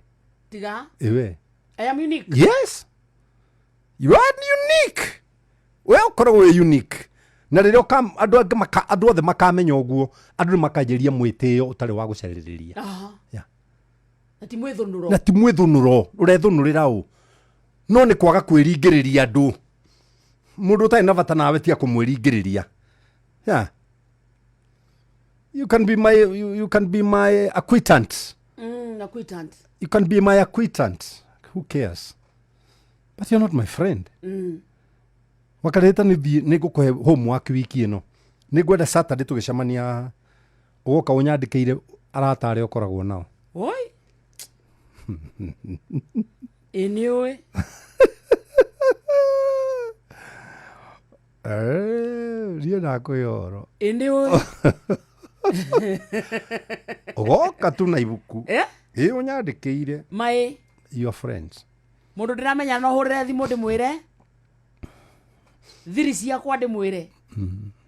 Speaker 1: tiga
Speaker 3: we
Speaker 1: I am unique.
Speaker 3: Yes. You are unique. We ũkoragwo wĩ unique. Na rĩrĩa andũ othe makamenya ũguo, andũ nĩ makanjĩria mwĩtĩo ũtarĩ wa gũcarĩrĩria.
Speaker 1: Na ti mwĩthũnũro.
Speaker 3: Na ti mwĩthũnũro, ũrethũnũrĩra ũ. No nĩ kwaga kwĩringĩrĩria andũ. Mũndũ ũtarĩ na bata nawe tia kũmwĩringĩrĩria. You can be my acquaintance.
Speaker 1: Acquaintance.
Speaker 3: You can be my acquaintance. Who cares? But you're not my friend. Wakareta nĩ ngũkũhe homework wiki ĩno. Nĩ ngwenda Saturday tũgĩcemania ũgoka ũnyandĩkĩire arata arĩa ũkoragwo nao.
Speaker 1: Oi. Anyway.
Speaker 3: rie na kwĩoro
Speaker 1: ĩndĩ ũĩ
Speaker 3: ũgoka tu na ibuku
Speaker 1: Eh?
Speaker 3: ũnyandĩkĩire
Speaker 1: maĩ
Speaker 3: your friends
Speaker 1: mũndũ ndĩramenya no hũrĩre thimũ ndĩmwĩre thiri ciakwa ndĩmwĩre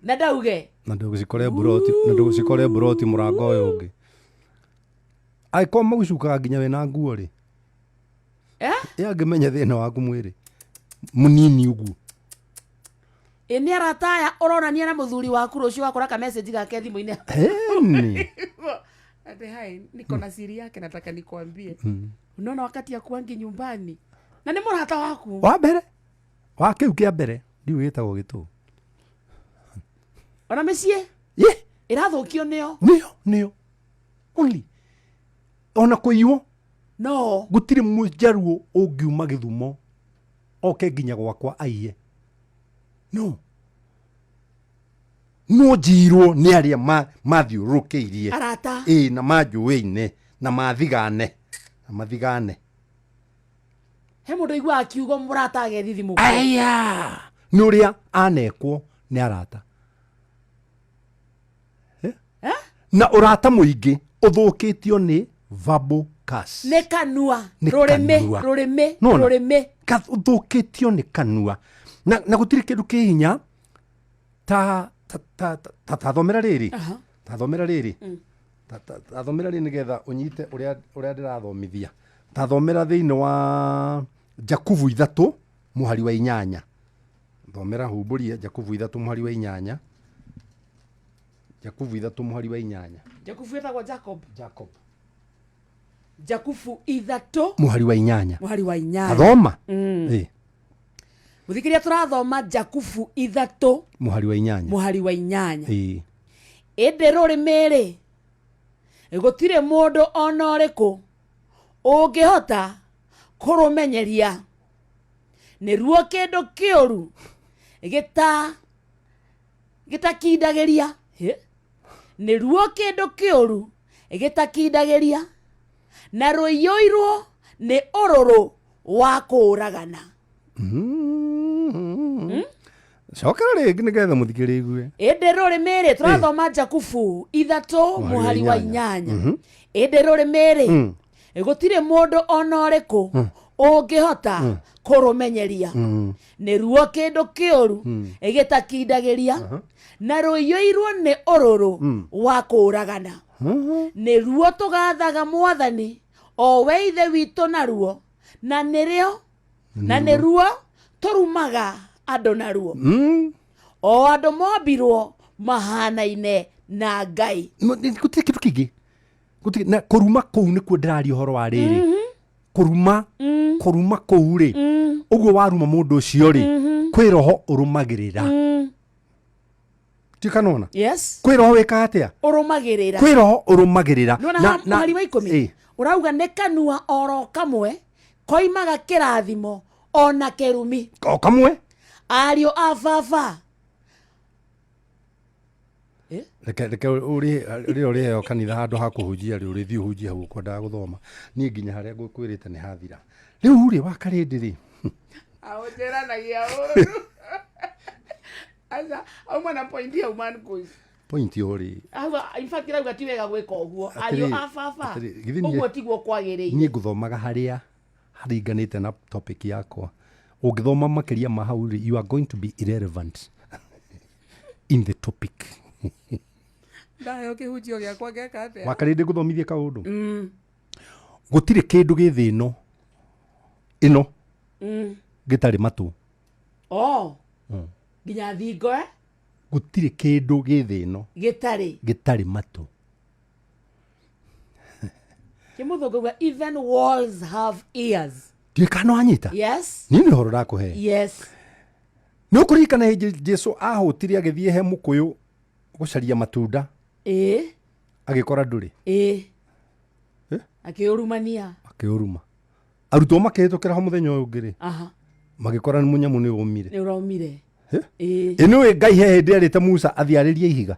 Speaker 1: na ndauge
Speaker 3: na ndũgũcikore buroti mũrango ũyũ ũngĩ angĩkorwo magũcukaga nginya wĩna nguo rĩ angĩmenya thĩna waku mwĩrĩ mũnini ũguo
Speaker 1: nĩ arataya ũronania na mũthuri waku rũciũ wakora ka message gake thimũ-inĩ ati hai niko na siri yake nataka nikwambie unaona wakati ya kuangi nyumbani na nĩ mũrata waku
Speaker 3: wa mbere wa kĩu kĩa mbere ndiũ gĩtagwo gĩtũ
Speaker 1: ona mĩciĩ ĩrathũkio nĩo only ona kũiywo no
Speaker 3: gũtirĩ mũjaruo ũngiuma Gĩthumo oke nginya gwakwa aiye no njirwo nĩ arĩa mathiũrũrũkĩirie
Speaker 1: arata
Speaker 3: na manjũĩ-ine na mathigane
Speaker 1: he mũndũ aigua akiugo mũrata agethi thimũ
Speaker 3: aya nĩ ũrĩa anekwo nĩ arata na ũrata mũingĩ ũthũkĩtio nĩ verbal curse
Speaker 1: nĩ kanua rũrĩmĩ
Speaker 3: ũthũkĩtio nĩ kanua na gũtirĩ kĩndũ kĩ hinya ta thomera rĩrĩ tathomera rĩrĩ nĩgetha ũnyite ũrĩa ndĩrathomithia tathomera thĩinĩ wa Jakubu 3 mũhari wa 8 thomera humbũria Jakubu 3 mũhari wa 8 Jakubu 3 mũhari wa 8
Speaker 1: Jakubu etagwo Jakubu 3
Speaker 3: mũhari wa 8 athoma
Speaker 1: mũthikĩria tũrathoma Jakubu 3
Speaker 3: mũhari wa
Speaker 1: 8 ĩndĩ rũrĩmĩ gũtirĩ mũndũ ona ũrĩkũ ũngĩhota kũrũmenyeria nĩruo kĩndũ kĩũru gĩtakindagĩria nĩruo kĩndũ kĩũru gĩtakindagĩria na rũiyũirwo nĩ ũrũrũ wa kũũragana
Speaker 3: cokera rĩngĩ nĩgetha mũthikĩrĩrie igue
Speaker 1: ĩndĩ rũrĩmĩ tũrathoma Jakubu 3 mũhari wa 8 ĩndĩ rũrĩmĩ gũtirĩ mũndũ ona ũrĩkũ ũngĩhota kũrũmenyeria nĩruo kĩndũ kĩũru gĩtakindagĩria na rũiyũirwo nĩ ũrũrũ wa kũũragana nĩruo tũgathaga Mwathani o we ithe witũ naruo na nĩruo tũrumaga andũ naruo o andũ mombirwo mahanaine na Ngai
Speaker 3: gũtirĩ kĩndũ kĩngĩ na kũruma kũu nĩkuo ndĩraria ũhoro wa rĩrĩ kũruma kũu rĩ ũguo waruma mũndũ ũcio rĩ kwĩ roho ũrũmagĩrĩra tikanona kwĩ roho wĩka atĩa kwĩ roho ũrũmagĩrĩra
Speaker 1: na mũhari wa 10 ũrauga nĩ kanua oro kamwe koimaga kĩrathimo ona kĩrumi
Speaker 3: o kamwe
Speaker 1: ariũ a baba
Speaker 3: reke ũrĩheo kanitha handũ ha kũhunjia rĩ ũrĩthiĩ ũhunjia hau ũkwendaga gũthoma niĩ nginya harĩa ngũkwĩrĩte nĩ hathira rĩu rĩ wakarĩndĩ rĩ
Speaker 1: aũnjĩranagia ũru aca auma na pointi ya umani kũi
Speaker 3: pointi ũrĩ
Speaker 1: in fact rauga ti wega gwĩka ũguo ariũ a baba ũguo tiguo kwagĩrĩire
Speaker 3: niĩ ngũthomaga harĩa haringanĩte na topic yakwa ũngĩthoma makĩria ma hau rĩ you are going to be irrelevant in the topic
Speaker 1: ndayo kĩhunjio gĩakwa gĩaka atĩa
Speaker 3: wakarĩndĩ ngũthomithie kaũndũ gũtirĩ kĩndũ gĩ thĩ ĩno gĩtarĩ matũ
Speaker 1: nginya thingo
Speaker 3: gũtirĩ kĩndũ gĩ thĩ ĩno gĩtarĩ matũ
Speaker 1: kĩmũthũngũ gwa even walls have ears
Speaker 3: ndiĩkano anyita
Speaker 1: yes
Speaker 3: niĩ nĩ ũhoro ndakũhe
Speaker 1: yes
Speaker 3: nĩ ũkũririkana Jesũ ahũtire agĩthiĩ he mũkũyũ gũcaria matunda agĩkora ndũrĩ
Speaker 1: akĩũrumania
Speaker 3: arutwo makĩhĩtũkĩra ho mũthenya ũyũ ũngĩ rĩ magĩkora nĩ mũnyamũ nĩ ũraumire nĩũĩ Ngai he hĩndĩ erĩte Musa athiarĩrie ihiga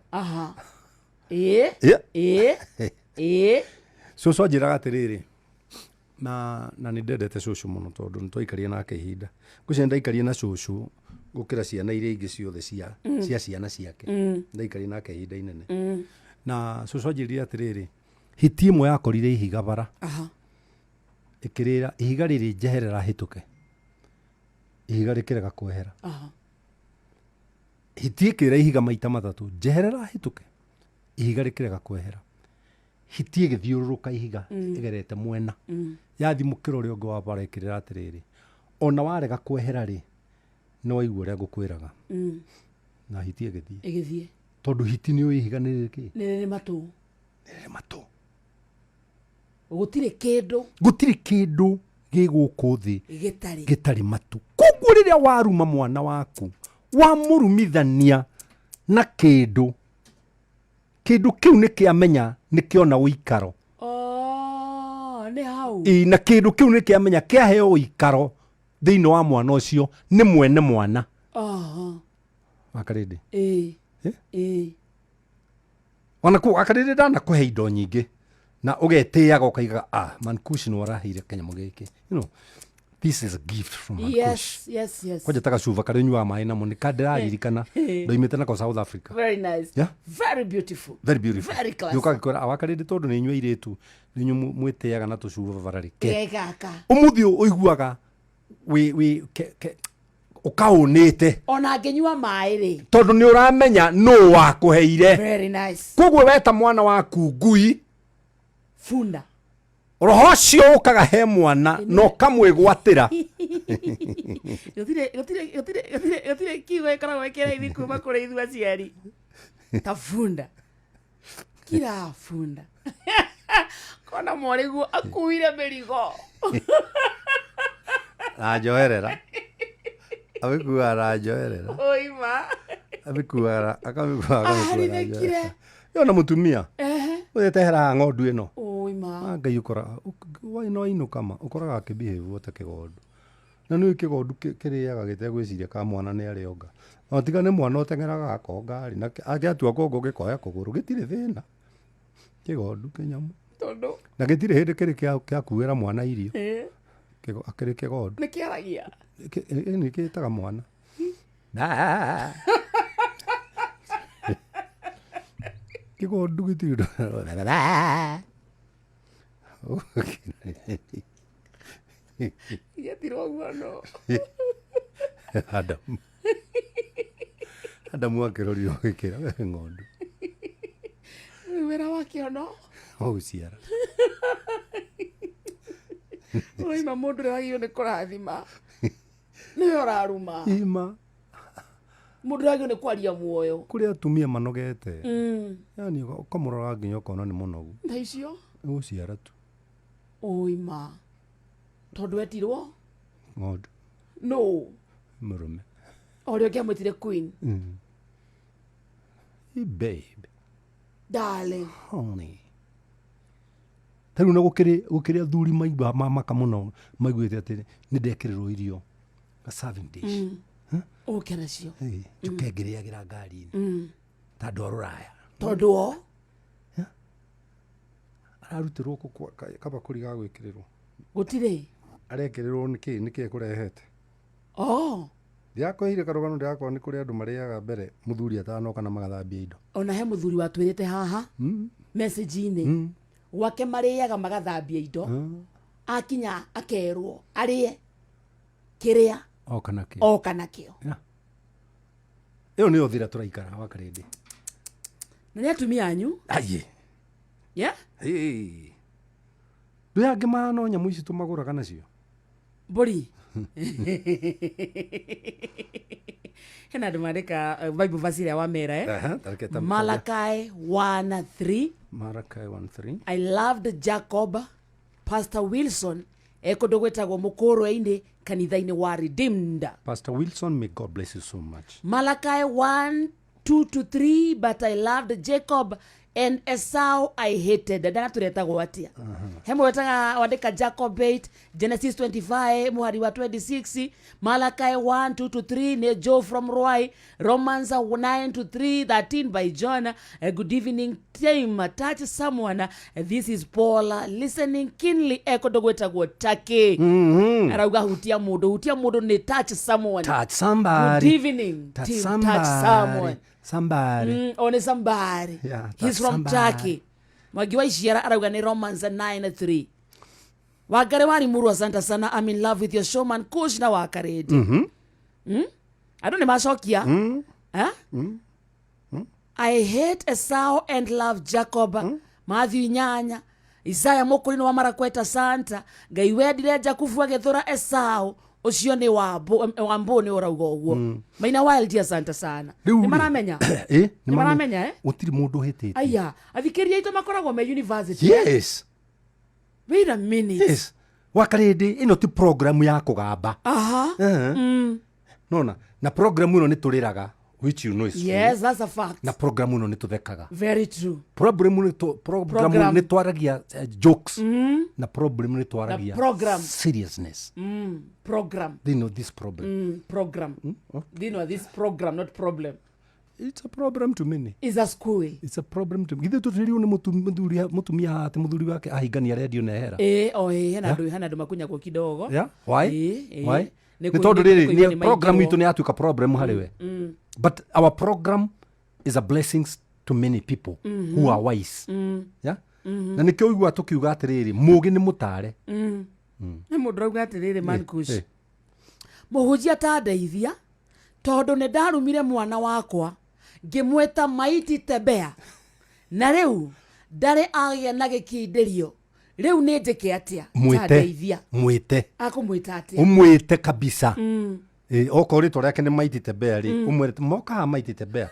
Speaker 3: cũcũ anjĩraga atĩrĩrĩ na nĩ ndendete cũcũ mũno tondũ nĩ twaikaria nake ihinda ngwĩciria ndaikarie na cũcũ gukira ciana iria ingĩ ciothe cia ciana ciake ndaikari nake ihinda inene na cucu anjĩrire atĩrĩrĩ hiti ĩmwe yakorire ihiga bara ĩkĩrĩra ihiga rĩrĩ njeherera hĩtũke ihiga rĩkĩrega kwehera hiti ĩkĩra ihiga maita matatũ njeherera hĩtũke ihiga rĩkĩrega kwehera hiti ĩgĩthiũrũrũka ihiga ĩgerete mwena yathi mũkĩra ũrĩa ũngĩ wa bara ĩkĩrĩra atĩrĩrĩ ona warega kwehera rĩ no waigua ũrĩa ngũkwĩraga na hiti ĩgĩthiĩ tondũ hiti nĩ ihiga nĩ rĩrĩ matũ
Speaker 1: gũtirĩ
Speaker 3: kĩndũ gĩgũkũ thĩ gĩtarĩ matũ koguo rĩrĩa waruma mwana waku wamũrumithania na kĩndũ kĩu nĩ kĩamenya nĩ kĩona ũikaro
Speaker 1: nĩ hau
Speaker 3: na kĩndũ kĩu nĩ kĩamenya kĩaheo ũikaro thĩinĩ wa mwana ũcio nĩ mwene mwana Akarĩndĩ ona kũ Akarĩndĩ ndanakũhe indo nyingĩ na ũgetĩaga ũkaigaga Mankush nĩ waraheire kanyamũ gĩkĩ this is a gift from Mankush
Speaker 1: yes
Speaker 3: kwanja taka cuba karĩ nyuaga maĩ namo nĩ kandiraririkana ndoimĩte nako South Africa
Speaker 1: very nice
Speaker 3: yeah?
Speaker 1: very beautiful
Speaker 3: very classy gĩũka Akarĩndĩ tondũ nĩ inyuĩ airĩtu nĩ inyuĩ mwĩtĩaga na tũcuba bararĩ ũmũthĩ ũiguaga ũkaũnĩte
Speaker 1: ona ngĩnyua maĩ rĩ
Speaker 3: tondũ nĩ ũramenya nũ wakũheire
Speaker 1: very nice
Speaker 3: koguo weta mwana waku ngui
Speaker 1: funda
Speaker 3: roho ũcio ũkaga he mwana no kamwĩgwatĩra
Speaker 1: gũtirĩ kiugo ĩkoragwo ĩkĩraithi kuma kũrĩ ithuĩ aciari ta funda kira funda kona mwarĩguo akuire mĩrigo
Speaker 3: ranjoerera amĩkuaga ranjoerera
Speaker 1: oima
Speaker 3: akamĩkuaga yona mũtumia ũyeteheraga ng'ondu ĩno
Speaker 1: oima
Speaker 3: Ngai ũkoraga no ainũkama ũkoraga akĩbehave ota kĩgondu na nĩ kĩgondu kĩrĩaga gĩtegwĩciria ka mwana nĩ arĩonga no tiga nĩ mwana ũteng'eraga akonga na agĩatua kongo gĩkoya kũgũrũ gĩtirĩ thĩna kĩgondu kĩnyamũ
Speaker 1: tondũ
Speaker 3: na gĩtirĩ hĩndĩ kĩrĩ kĩakuĩra mwana irio akĩrĩ kĩgondu
Speaker 1: nĩ kĩaragia
Speaker 3: nĩ kĩtaga mwana kĩgondu gĩtirĩ
Speaker 1: gĩtirogua no
Speaker 3: Adamu akĩrorirwo gĩkĩra ng'ondu
Speaker 1: wĩra wakĩo no
Speaker 3: gũciara
Speaker 1: oima mũndũ ũrĩa wagĩrĩirwo nĩ kũrathima nĩwe ũraruma
Speaker 3: ima
Speaker 1: mũndũ ũrĩa wagĩrĩirwo nĩ kwaria muoyo
Speaker 3: kũrĩa atumia manogete yani ũkamũrora nginya ũkona nĩ mũnogu
Speaker 1: tha icio
Speaker 3: gũciara tu
Speaker 1: oima tondũ wetirwo
Speaker 3: ng'ondu
Speaker 1: no
Speaker 3: mũrũme
Speaker 1: ũrĩa ũngĩamwĩtire queen
Speaker 3: babe
Speaker 1: darling
Speaker 3: honey tarĩu na gũkĩrĩ athuri maigua maka mũno maiguĩte atĩ nĩ ndekĩrĩrwo irio a serving dish
Speaker 1: ũke nacio
Speaker 3: njuke ngĩrĩagĩra ngari-inĩ ta andũ a rũraya
Speaker 1: tondũ o
Speaker 3: ararutĩrwo kabakũri ga gwĩkĩrĩrwo
Speaker 1: gũtirĩ
Speaker 3: arekĩrĩrwo nĩkĩ kũrehete ndiakwĩhire karũgano ndĩrakorwo nĩ kũrĩ andũ marĩaga mbere mũthuri atanoka na magathambia indo
Speaker 1: ona he mũthuri watwĩrĩte haha message-inĩ gwake marĩaga magathambia indo akinya akerwo arĩe kĩrĩa oka nakĩo
Speaker 3: ĩyo nĩyo thĩra tũraikara wa Karĩndĩ
Speaker 1: na nĩ atumia anyu
Speaker 3: aye ndũ yangĩ mahana nyamũ ici tũmagũraga nacio
Speaker 1: mbũri hena andũ mandĩka Bible verse ĩrĩa wamera Malachi 1:3 I loved Jacob. Pastor Wilson kũndũ gwĩtagwo Mũkũrwe-inĩ kanitha-inĩ wa Redeemed.
Speaker 3: Pastor Wilson, may God bless you so much.
Speaker 1: Malachi 1:2-3 but I loved Jacob and Esau I hated. Ndana turetagwo atia. Hemo wetaga wandika Jacobite, Genesis 25 muhari wa 26, Malachi 1:2-3, ne Joe from Roy, Romans 9:3, 13 by John. Good evening team, touch someone. This is Paul listening keenly. Eko dogo wetagwo take. Arauga hutia mudo ne touch someone.
Speaker 3: Touch somebody.
Speaker 1: Good evening
Speaker 3: Touch
Speaker 1: team,
Speaker 3: somebody.
Speaker 1: touch someone.
Speaker 3: Somebody.
Speaker 1: One somebody.
Speaker 3: Yeah,
Speaker 1: He's from
Speaker 3: somebody.
Speaker 1: Turkey. Magiwa ishiara arauga ni Romans 9:3. Wagare wari muru asante sana. I'm in love with your showman Kush na wakaredi. I don't know mashokia. I hate Esau and love Jacob. Matthew nyanya. Isaya mokulino wa marakweta santa. Gaiwedire Jakufu agethora Esau. Ucio ni wambo ni orauga uguo. Maina wild ya santa sana. Ni maramenya? Ni maramenya
Speaker 3: Utiri mundu hetete.
Speaker 1: Aya, athikiria ito makoragwo me university.
Speaker 3: Yes.
Speaker 1: Wait a minute.
Speaker 3: Yes. Wakarede ino ti program ya kugamba. Nona, na program ino ni turiraga, which you know is true.
Speaker 1: Yes, that's a fact.
Speaker 3: Na program ino ni tuthekaga.
Speaker 1: Very true.
Speaker 3: Program ni twaragia jokes. Na program ni twaragia seriousness.
Speaker 1: Program.
Speaker 3: They know this problem.
Speaker 1: Program. They know this program, not problem.
Speaker 3: It's a problem to many.
Speaker 1: It's a school.
Speaker 3: It's a problem to me. Githe tutiririu ni mutumia hati muthuri wake ahingania radio na hera.
Speaker 1: Hana ndo makunya kwa kidogo.
Speaker 3: Yeah, why? Why? Ni tondu riri ni program itu ni atuika problem hariwe. But our program is a blessing to many people who are wise. Yeah? Na nikio igwa tukiuga atiriri mugi ni mutare.
Speaker 1: Na mudrauga atiriri man Kush. Muhujia ta ndeithia tondu ne ndarumire mwana wakwa ngimweta maiti tebea na riu ndare agia na gikindirio riu ni njike atia ta ndeithia
Speaker 3: mwite
Speaker 1: akumwita atia
Speaker 3: umwite kabisa okori to rake ni maiti tebea ri umwite moka maiti tebea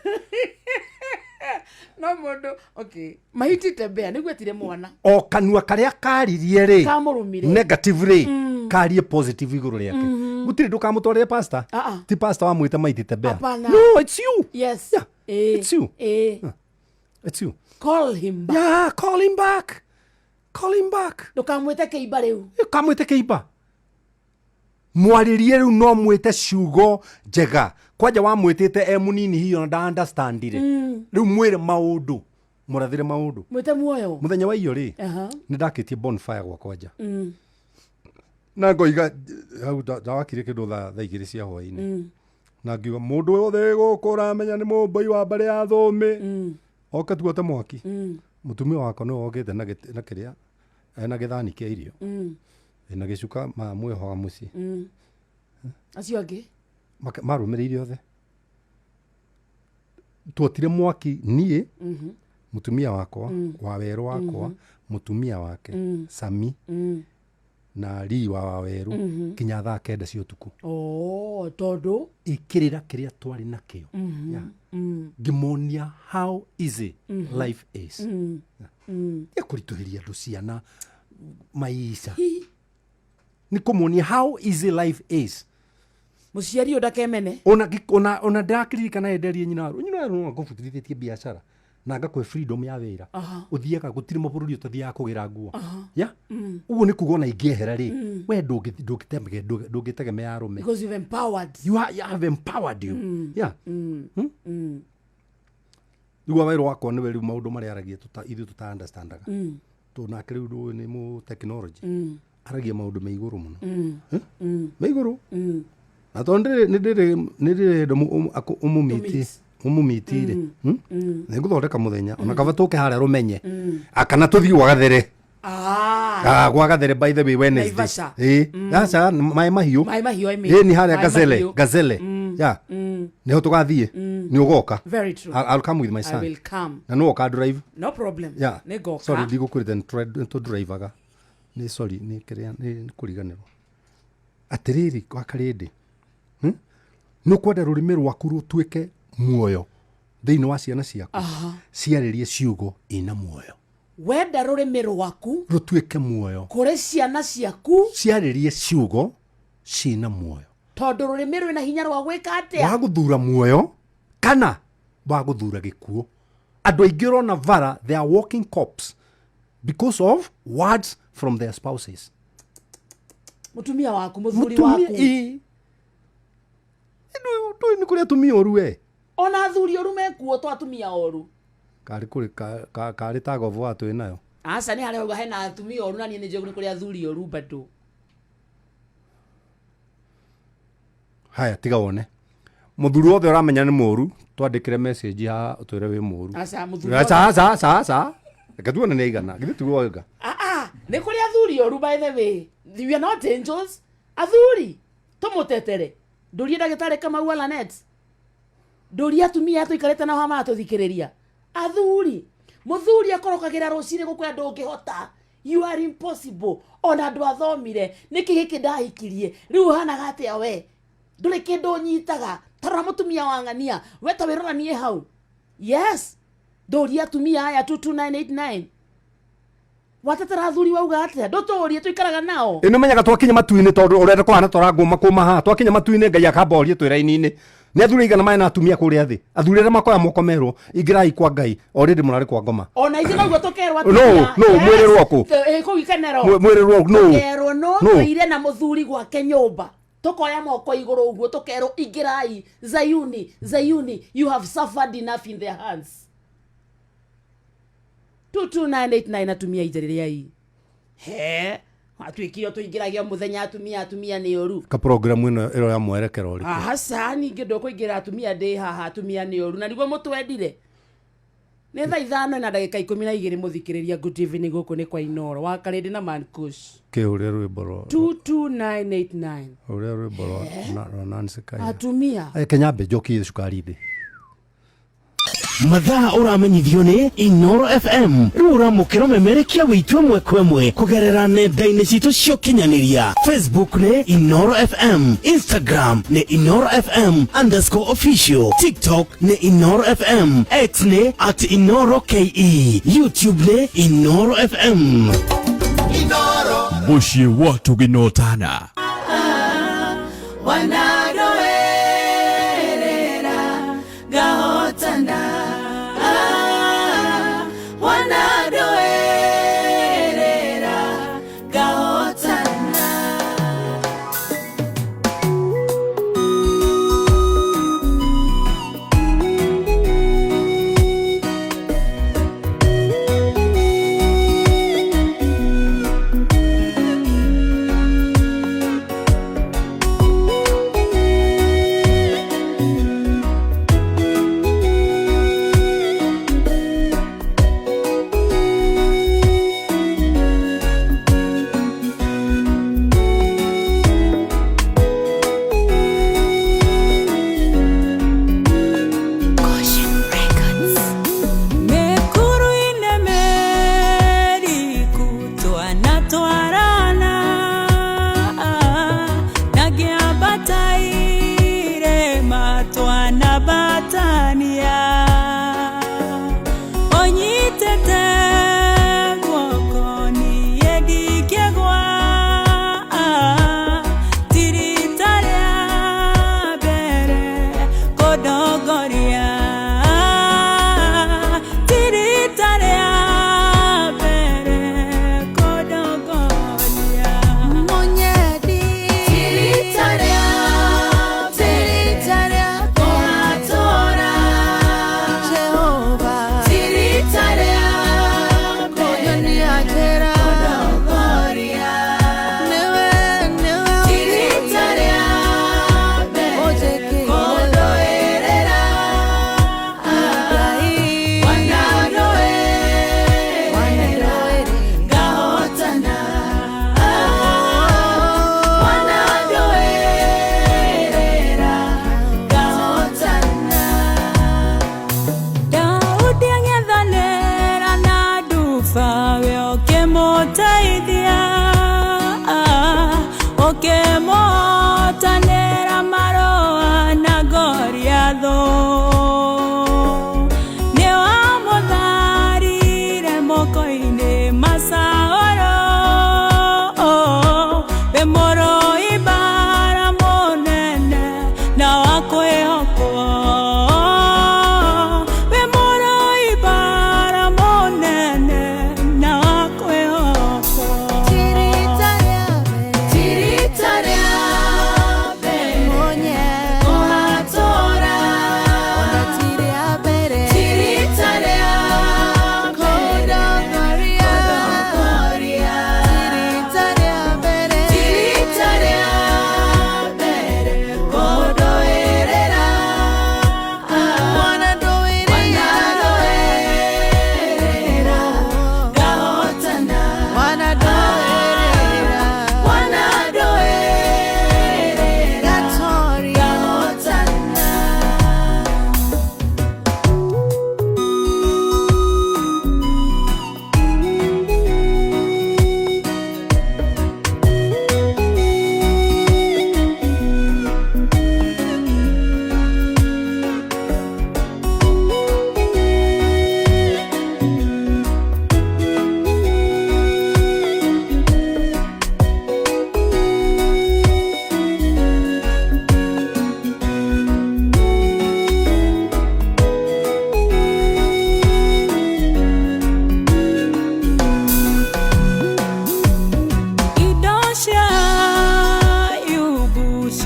Speaker 1: no mundu okay maiti tebea ni gwetire mwana
Speaker 3: o kanua karia karirie ri
Speaker 1: kamurumire
Speaker 3: negative ri karie positive iguru riake gutiri ndukamutwarire pastor ti pastor wamwita maiti tebea no it's you
Speaker 1: yes
Speaker 3: yeah. It's you it's you
Speaker 1: call him back
Speaker 3: call him back
Speaker 1: ndukamwite keiba riu
Speaker 3: kamwite keiba mwaririe riu no mwite ciugo njega kwaja wamwitite munini hiyo na understandire riu mwire maundu murathire maundu
Speaker 1: mwite muoyo
Speaker 3: muthenya wa iyo ri ni ndakitie bonfire gwa kwaja na ngoiga hau ndawakire kindu thaa igiri cia hwaini na ngiuga mundu wothe gukura menya ni mumbai wa mbere ya thumi oka tuote mwaki mutumia wako no ogete na kiria na githani kia irio na gicuka mwĩhoga muci
Speaker 1: acio angi
Speaker 3: marumĩrĩire othe tuotire mwaki nie mutumia wakwa waweru wakwa mutumia wake Sami na Rii wa waweru kinya thaa 9 cia utuku
Speaker 1: tondu
Speaker 3: ikirira kiria twari nakio ngimonia how easy life is kurituhiria ndu ciana maisha ni kumuonia how easy life is
Speaker 1: muciari ndakemene
Speaker 3: ona ndakiririkana enderie nyina no ngũbutithĩtie biashara na ngakwe freedom ya wĩra uthiaga gutiri mabũrũri utathiaga kugira nguo ya uguo ni kuga ona ingĩehera ri we ndũngĩtegemea arume
Speaker 1: because you've empowered
Speaker 3: you have empowered you yeah Lugha wairu wakwa ni weri maundu maria aragia ithu tuta understandaga to na kiri ndu ni mu technology aragia maundu me iguru muno me iguru na tonde ni ndire umumitire ni nguthondeka muthenya ona kaba tuke haria rumenye akana tuthii wagathere gwagathere by the way Wednesday acha mai mahiu ni haria gazelle yeah niho tugathie ni ugoka
Speaker 1: very true
Speaker 3: I'll come with my son
Speaker 1: I will come
Speaker 3: na no ka drive
Speaker 1: no problem
Speaker 3: yeah
Speaker 1: ni goka
Speaker 3: sorry ndigukurite to driver ni sorry ni kiria ni kuriganirwo atiriri kwa karindi no kwenda rurimi rwaku rutwike muoyo thiini wa ciana ciaku ciaririe ciugo ina muoyo
Speaker 1: wenda rurimi rwaku
Speaker 3: rutwike muoyo
Speaker 1: kuri ciana ciaku
Speaker 3: ciaririe ciugo cina muoyo
Speaker 1: tondu rurimi rwina hinya rwa gwika atia
Speaker 3: wa guthura muoyo kana wa guthura gikuo
Speaker 4: Andũ aingĩ ũrona Vara, they are walking corpse because of words from their spouses.
Speaker 1: Mutumia waku, muthuri waku.
Speaker 4: Nĩ kũrĩ atumia oru we.
Speaker 1: Ona athuri oru mekuo to atumia oru.
Speaker 4: Karĩ tag of war twĩ nayo.
Speaker 1: Asa nĩ harĩa uga hena atumia oru na niĩ nĩ njũĩ nĩ kũrĩ athuri oru bado.
Speaker 4: Haya tiga wone. Mũthuri wothe ũramenya nĩ mũru, twandĩkĩre message ha ũtwĩre wĩ mũru.
Speaker 1: Asa mũthuri.
Speaker 4: Sa. Reke tuone nĩ aigana. Githĩ tuo wega.
Speaker 1: Nĩ kũrĩ athuri oru by the way. We are not angels. Athuri. Tũmũtetere. Ndũrie ndagĩtarĩ Kamau Alanet. Ndũrie atumia tũikarĩte nao hama tũthikĩrĩria. Athuri. Mũthuri akorokagĩra rũcinĩ gũkũ andũ ũngĩhota. You are impossible. Ona andũ athomire. Nĩkĩ gĩkĩ ndahikirie. Rĩu hanaga atĩa we. Ndũrĩ kĩndũ nyitaga. Tarora mũtumia wa ng'ania. We ta wĩroranie hau. Yes. Ndũrie atumia aya 22989. Watatara athuri wauga atĩa? Ndũtũrie tũikaraga nao.
Speaker 4: Ĩno menyaga twakinya matu-inĩ tondũ ũrenda kũhana tũrangũma kũma haha. Twakinya matu-inĩ Ngai akamboria twĩ raini-inĩ. Nĩ athuri igana maĩ na atumia kũrĩa thĩ. Athuri arĩa makoya mokomerwo ingĩrai kwa Ngai. Already mũrarĩ kwa ngoma.
Speaker 1: Ona ithuĩ noguo tũkerwo atumia.
Speaker 4: No, mwĩrĩrwo kũ?
Speaker 1: Kũu ikenero.
Speaker 4: Mwĩrĩrwo no.
Speaker 1: Tũkerwo no tũire na mũthuri gwake nyũmba. Tukoya moko igũrũ ũguo tũkerwo ingĩrai. Zayuni, you have suffered enough in their hands. 22989 atumia ijarĩrĩai. He, atuĩkire tũingĩragio mũthenya atumia nĩ oru.
Speaker 4: Ka program ĩno ya mwerekero ũrĩkũ?
Speaker 1: Hasa ningĩ ndũkũingĩra atumia ndĩ haha atumia nĩ oru na niguo mũtwendire. Nĩ thaa 5 na ndagĩka 12 mũthikĩrĩria Good Evening gũkũ nĩ kwa Inoro wa Karĩndĩ na Mankush.
Speaker 4: Kĩũrĩa rwĩmbo rwa
Speaker 1: 22989.
Speaker 4: Ũrĩa rwĩmbo rwa Nancy Kaia.
Speaker 1: Atumia.
Speaker 4: Kenyambe njoki cukari thĩ.
Speaker 2: Mathaa ũramenyithio nĩ Inoro FM. Rĩu ũramũkĩra ũmemerekia wĩtue ĩmwe kwa ĩmwe kũgerera nenda-inĩ citũ cia ũkinyanĩria. Facebook nĩ Inoro FM, Instagram nĩ Inoro FM_official, TikTok nĩ Inoro FM, X nĩ @InoroKE, YouTube nĩ Inoro FM.
Speaker 5: Inoro Mushi watu ginotana
Speaker 1: Wanadoerera gahotana wanadoerera gahotana.
Speaker 6: Be moro iba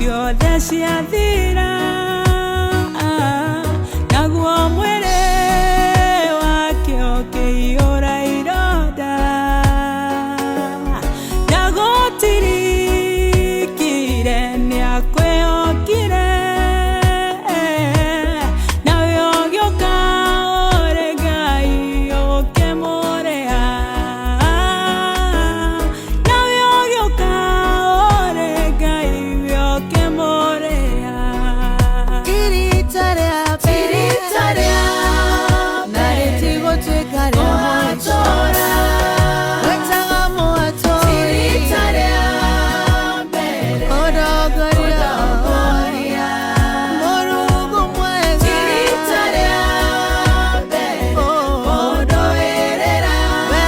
Speaker 6: ciothe ciathira naguo mwĩrĩ wakĩo ũkĩiyũra ironda ndagotirikire nĩakwĩhokire nawe ũgĩũka ũrĩ Ngai ũkĩmũrĩha nawe ũgĩũka ũrĩ Ngai ũkĩmũrĩha
Speaker 7: Tiritaria na rĩtigũtuĩka rĩa matũra wetaga mũatori Tiritaria mbere ũndongoria Mũrungu mwega Tiritaria mbere ũndũĩrĩra we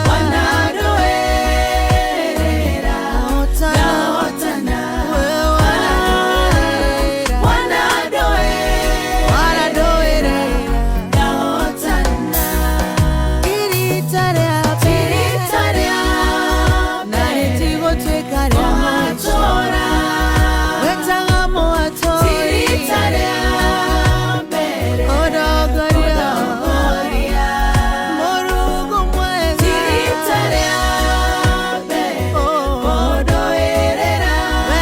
Speaker 7: wanandũĩrĩra hotana we Tiritaria na rĩtigũtuĩka rĩa matũra wetaga mũatori Tiritaria mbere ũndongoria Mũrungu mwega Tiritaria mbere ũndũĩrĩra we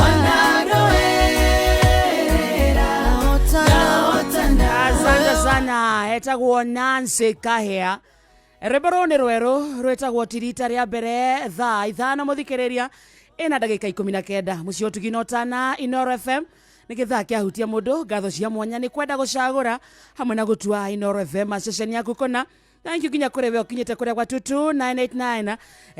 Speaker 7: wanandũĩrĩra hotana
Speaker 1: Asante sana etagwo Nancy Kahea rwĩmbo nĩ rwerũ rwĩtagwo Tiritaria mbere thaa 5 mũthikĩrĩria ĩna ndagĩka 19 mũciĩ ũtugi na ũtana Inoro FM nĩ gĩthaa kĩahutia mũndũ ngatho cia mwanya nĩ kwenda gũcagũra hamwe na gũtua Inoro FM ceceni yaku kũna thank you kinya kũrĩ we ũkinyĩte kũrĩa gwa tutu 989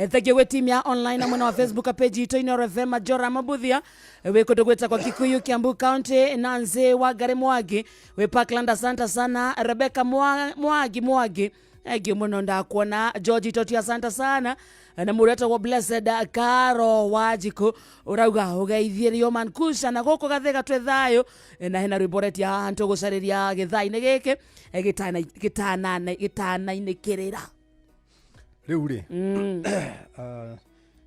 Speaker 1: thank you we team ya online na mwena wa Facebook page itũ Inoro FM Majora Mabuthia we kũndũ gwĩtagwo Kikuyu Kiambu County Nancy Wangari Mwangi we Parkland asante sana Rebecca Mwangi Egi muno ndakuona George Toti asante sana na mũreta wa Blessed Karo Wajiko urauga ugeithirio mankusha na gũkũ gathega twĩ thayũ na hena rwĩmbo ya ntũgũcarĩria gĩthai-inĩ gĩkĩ gĩtana-inĩkĩrĩra
Speaker 4: rĩu rĩ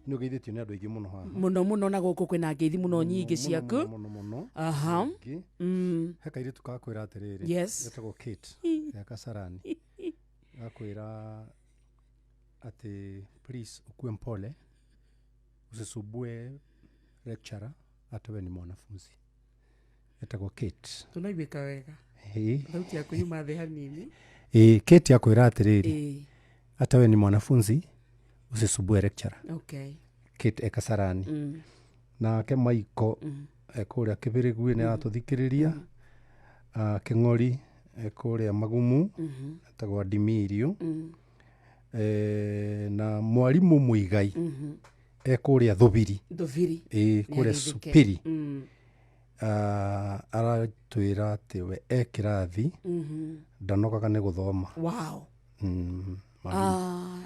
Speaker 4: nĩ ũgeithĩtio nĩ andũ aingĩ mũno haha
Speaker 1: mũno na gũkũ kwĩna ngeithi mũno nyingĩ ciaku
Speaker 4: mũno
Speaker 1: aha
Speaker 4: he kairĩtu gakwĩra atĩrĩrĩ getagwo Kate ya Kasarani gakwĩra ati please ukue mpole usisumbue lecturer hata wewe ni mwanafunzi etagwo Kate
Speaker 1: tunaibika wega sauti yako yuma the hanini
Speaker 4: Kate yakwĩra atĩrĩrĩ hata wewe ni mwanafunzi usisumbue lecturer
Speaker 1: okay
Speaker 4: Kate Ekasarani nake Maiko ekũrĩa Kĩbĩrĩgu nĩ atũthikĩrĩria Kĩng'ori ekũrĩa Magumu etagwo Dimirio na mwarimu Muigai ekũrĩa Thubiri kũrĩa Supiri aratwĩra atĩ we ekĩrathi ndanogaga nĩ gũthoma
Speaker 1: wow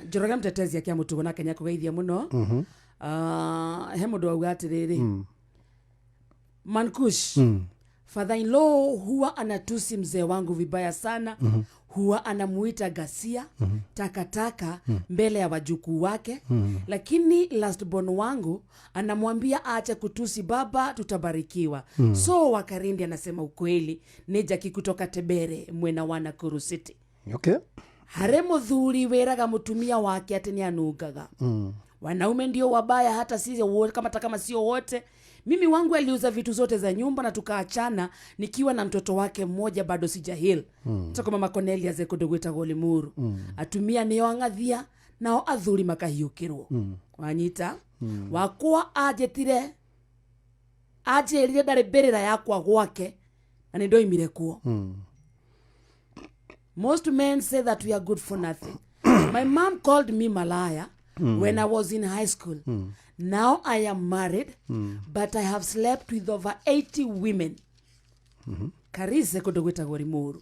Speaker 1: Njoroge mtetezi akia mũtugo na Kenya kũgeithia mũno he mũndũ auga atĩrĩrĩ Mankush father-in-law huwa anatusi mzee wangu vibaya sana huwa anamuita Gasia takataka mbele ya wajukuu wake lakini last born wangu anamwambia aache kutusi baba tutabarikiwa so Wakarindi anasema ukweli ni Jackie kutoka Tebere mwena wa Nakuru City
Speaker 4: okay
Speaker 1: hare muthuri weraga mutumia wake ati ni anugaga wanaume ndio wabaya hata sisi kama sio wote mimi wangu aliuza vitu zote za nyumba na tukaachana nikiwa na mtoto wake mmoja bado sijahil tako mama Cornelia zekodogweta Golimuru atumia niyo angathia nao athuri makahiukirwo wanyita wakwa ajetire ndarĩ mbĩrĩra yakwa gwake na nĩ ndoimire kuo most men say that we are good for nothing my mom called me malaya when I was in high school now I am married but I have slept with over 80 women Karise kudogweta Golimuru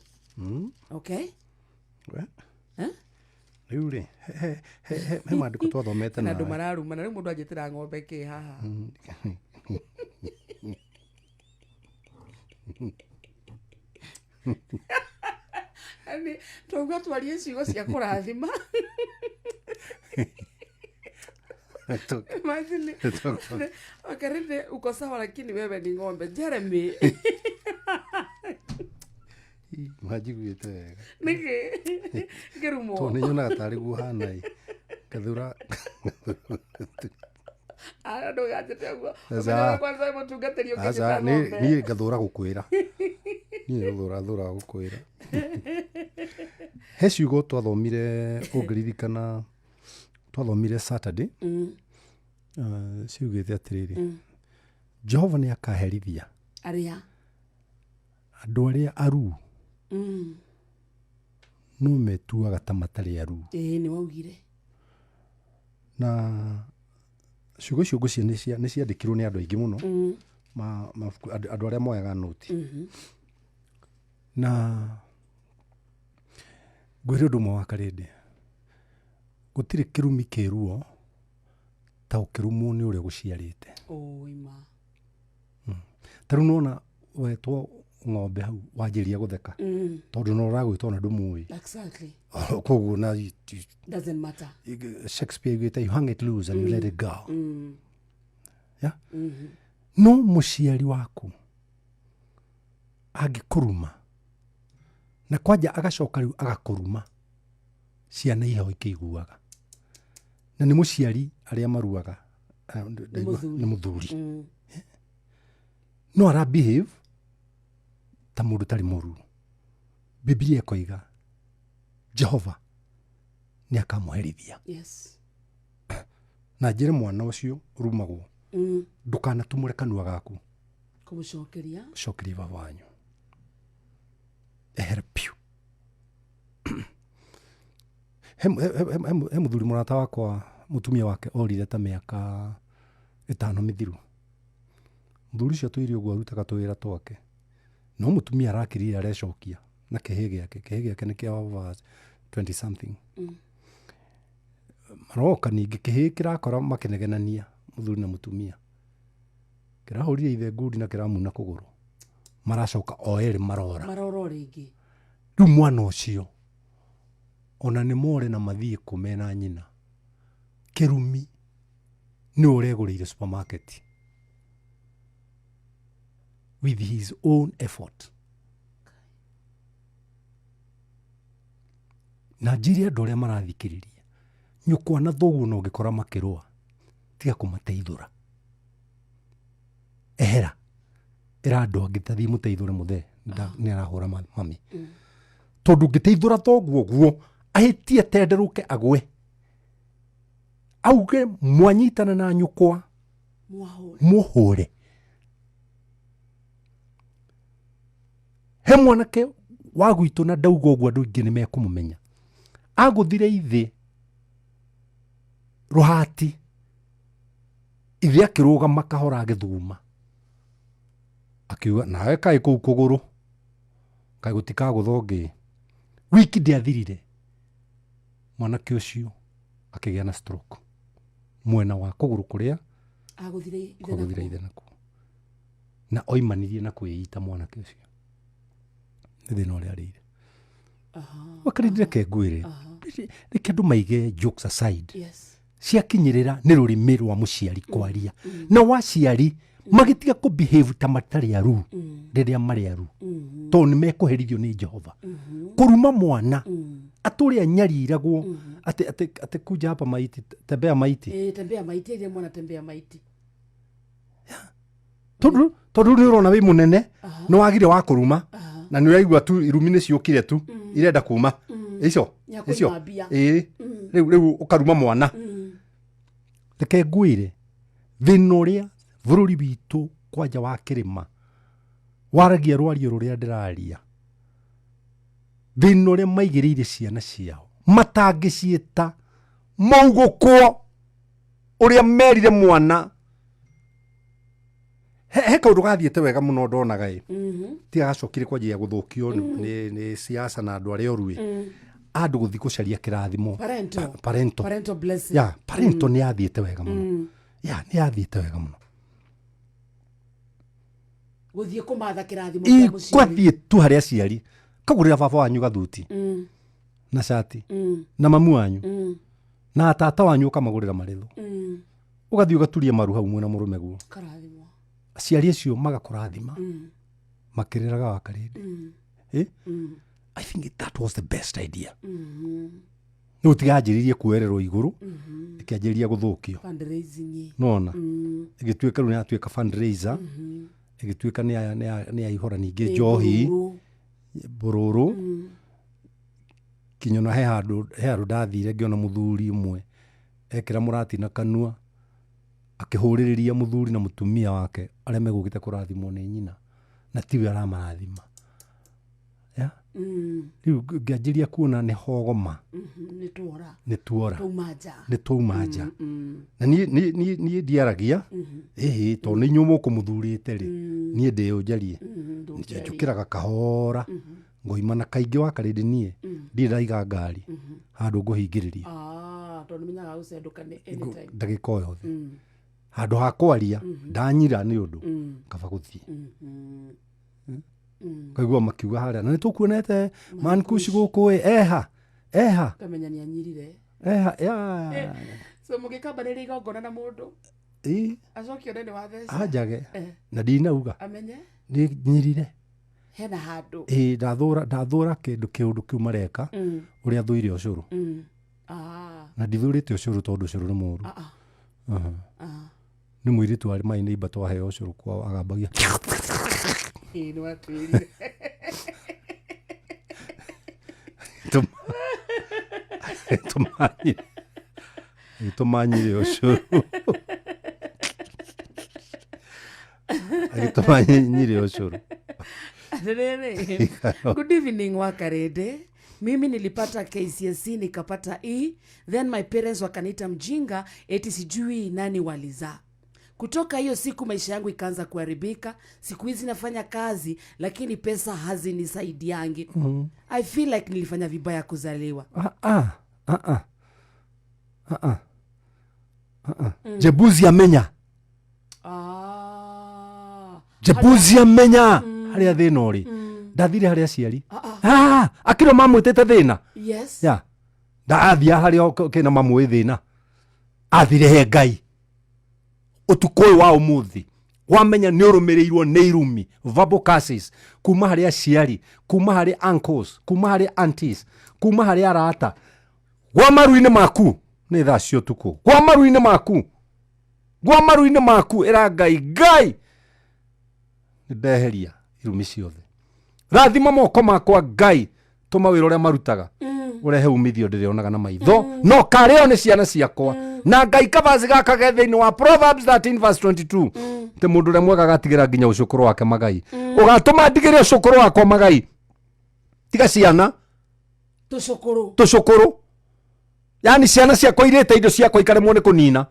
Speaker 1: okay
Speaker 4: rĩu rĩ he maandĩko twathomete na
Speaker 1: andũ mararuma na rĩu mũndũ anjĩtĩra ng'ombe kĩ haha ani twaugua twarie ciugo cia kũrathima Imagine. Wakarinde uko sawa lakini wewe ni ng'ombe. Jeremy.
Speaker 4: Majiguite wega.
Speaker 1: Niki. Gerumo.
Speaker 4: To nĩ nyonaga tarĩ guhana gathura.
Speaker 1: Ara ndo gatete guo.
Speaker 4: Sasa-
Speaker 1: Kwanza mutungatĩrio
Speaker 4: Aca niĩ ngathũra gũkwĩra. Niĩ thũra gũkwĩra. He ciugo twathomire ũngĩririkana twathomire Saturday. Ciugĩte atĩrĩrĩ. Jehova nĩ akaherithia
Speaker 1: Aria.
Speaker 4: andũ arĩa aruu no metuaga ta matarĩ aruu.
Speaker 1: Nĩ waugire.
Speaker 4: Na ciugo icio ngũcia nĩ ciandĩkirwo nĩ andũ aingĩ mũno, andũ arĩa moyaga noti. Na ngwĩre ũndũ ũmwe wa Karĩndĩ, gũtirĩ kĩrumi kĩruo ta ũkĩrumwo nĩ ũrĩa gũciarĩte.
Speaker 1: Ima.
Speaker 4: Ta rĩu nona wetwo ng'ombe hau wanjĩria gũtheka tondũ no ũragwĩtwo na ndũmũĩ.
Speaker 1: Exactly.
Speaker 4: Koguo na
Speaker 1: Doesn't matter.
Speaker 4: Shakespeare augĩte you hang it loose and you let it go. Yeah? No mũciari waku angĩkũruma na kwanja agacoka rĩu agakũruma, ciana iho ikĩiguaga. Na nĩ mũciari arĩa maruaga nĩ mũthuri. No ara behave ta mũndũ tarĩ mũru. Biblia ĩkoiga Jehova nĩ akamũherithia.
Speaker 1: Yes.
Speaker 4: Na njĩre mwana ũcio ũrumagwo ndũkanatumũre kanua gaku
Speaker 1: Kũmũcokeria.
Speaker 4: cokeria baba wanyu. Ehera piu. He mũthuri mũrata wakwa mũtumia wake orire ta mĩaka 5 mĩthiru. Mũthuri ũcio tũire ũguo arutaga tũwĩra twake. No mũtumia arakĩrire arecokia na kĩhĩ gĩake nĩ kĩa over 20 something. Maroka ningĩ kĩhĩ kĩrakora makĩnegenania mũthuri na mũtumia. Kĩrahũrire ithe ngudi na kĩramuna kũgũrũ. Maracoka o erĩ marora.
Speaker 1: Marora rĩngĩ.
Speaker 4: Rĩu mwana ũcio ona nĩ more na mathiĩ kũmena nyina. Kĩrumi nĩ ũregũrĩire supermarket with his own effort. Na njĩre andũ arĩa marathikĩrĩria, nyũkwa na thoguo no ũngĩkora makĩrũa tiga kũmateithũra. Ehera ĩra andũ angĩ tathiĩ mũteithũre mũthee nĩ arahũra mami. Tondũ ngĩteithũra thoguo guo ahĩtie tenderũke agwe, auge mwanyitana na nyũkwa mũhũre. He mwanake wa gwitũ na ndauga ũguo andũ aingĩ nĩ mekũmũmenya. Agũthire ithe rũhati, ithe akĩrũgama kahora agĩthuma, akiuga nawe kaĩ kũu kũgũrũ kaĩ gũtikagũtha ũngĩ. Wiki ndĩathirire mwanake ũcio akĩgĩa na stroke mwena wa kũgũrũ kũrĩa agũthire ithe nakuo, na oimanirie na kwĩita mwanake ũcio. Nĩ thĩna ũrĩa arĩire. Wakarindire kengwĩre reke andũ maige jokes aside. Ciakinyĩrĩra nĩ rũrĩmĩ rwa mũciari kwaria, na waciari magĩtiga kũbehave ta matarĩ aru rĩrĩa marĩ aru, tondũ nĩ mekũherithio nĩ Jehova. Kũruma mwana atũrĩa nyariragwo atĩ kuja hapa maiti tembea maiti.
Speaker 1: Tembea maiti ile mwana tembea maiti.
Speaker 4: Tondũ nĩ ũrona wĩ mũnene nĩ wagire wa kũruma na nĩ ũraigua tu irumi nĩ ciũkire tu irenda kuma icio rĩu ũkaruma mwana. Reke ngwĩre thĩna ũrĩa bũrũri witũ kwanja wa kĩrĩma waragia rwario rũrĩa ndĩraria, thĩna ũrĩa maigĩrĩire ciana ciao matangĩciĩta maugũkwo ũrĩa merire mwana. He kaũndũ gathiĩte wega mũno ndonaga tiga gacokire kwanjia gũthũkio nĩ siasa na andũ arĩa oru andũ gũthiĩ gũcaria kĩrathimo parental
Speaker 1: blessing.
Speaker 4: Parental nĩ yathiĩte wega mũno. Nĩ yathiĩte wega mũno.
Speaker 1: Gũthiĩ kũmatha kĩrathimo kĩa mũciari.
Speaker 4: Kwathiĩ tu harĩa aciari kagũrĩra baba wanyu gathuti na shati na mamu wanyu na tata wanyu ũkamagũrĩra marĩthũ ugathii ugaturia maru hau mwena murume guo
Speaker 1: Karathimwo.
Speaker 4: aciari acio magakurathima makiriraga wa karindi I think that was the best idea no tiganjiririe kuererwo iguru ikianjiria guthukio
Speaker 1: Fundraising.
Speaker 4: nona igituika runi atuika fundraiser igituika ni aihora ninge njohi bururu kinyona he handu ndathire ngiona muthuri umwe ekira murati na kanua akihuririria muthuri na mutumia wake aria megukite kurathimwo ni nyina na tiwe aramarathima riu ngianjiria kuona ni hogoma ni tuora ni tumaja na ni ndiaragia to ni nyumo kumuthurite ri ni ndiyunjarie njukiraga kahora ngoimana kaingi wa karindi nie ndiraiga ngari handu nguhingiriria
Speaker 1: to nimenyaga gucendukane anytime
Speaker 4: ndagika yothe handu ha kwaria ndanyira ni undu kaba guthii kaigua makiuga haria na nitukuonete man kushi guku eha
Speaker 1: kamenya ni anyirire
Speaker 4: eha
Speaker 1: so mugikamba ni igongona na mundu acokio nene wa theci
Speaker 4: ajage na ndinauga
Speaker 1: amenye
Speaker 4: ni nyirire
Speaker 1: hena handu
Speaker 4: ndathura kindu kiu mareka uria thuire ucuru na ndithurite ucuru tondu ucuru ni muru ni mwiritu ari mai neighbor twaheo ucuru kwa agambagia
Speaker 1: ni watwirire
Speaker 4: tumanyire ucuru tumanyire ucuru.
Speaker 1: Good evening Wakarede. Mimi nilipata KCSE nikapata E, then my parents wakaniita mjinga eti sijui nani walizaa. Kutoka hiyo siku maisha yangu ikaanza kuharibika. Siku hizi nafanya kazi lakini pesa hazinisaidiangi. I feel like nilifanya vibaya kuzaliwa.
Speaker 4: Jebuzi amenya. Jebuzi amenya. Haria thina uri. Ndathire haria ciari. Akiro mamwitete thina.
Speaker 1: Yes.
Speaker 4: Ya. Ndathia haria kena mamwe thina. Athire he Ngai. Utukoi wa umuthi. Wamenya ni urumirirwo ni irumi. Verbal curses. Kuma haria ciari. Kuma haria uncles. Kuma haria aunties. Kuma haria arata. Gwa maru-ini maku. Ni thaa cio tuku. Gwa maru-ini maku. Gwa maru-ini maku. Era Ngai. Ndeheria irumi ciothe. Rathima moko makwa Ngai. Tuma wira uria marutaga. Urehe umithio ndirionaga na maitho. No kareo ni ciana ciakwa. Na Ngai kavazi gaka gethe-ini wa Proverbs 13:22. Te mundu uria mwega gatigira nginya ucukuru wake magai. Ugatuma ndigire ucukuru wakwa magai. Tiga ciana. Tucukuru. Yani ciana ciakwa irete indo ciakwa ikaremwo ni kunina.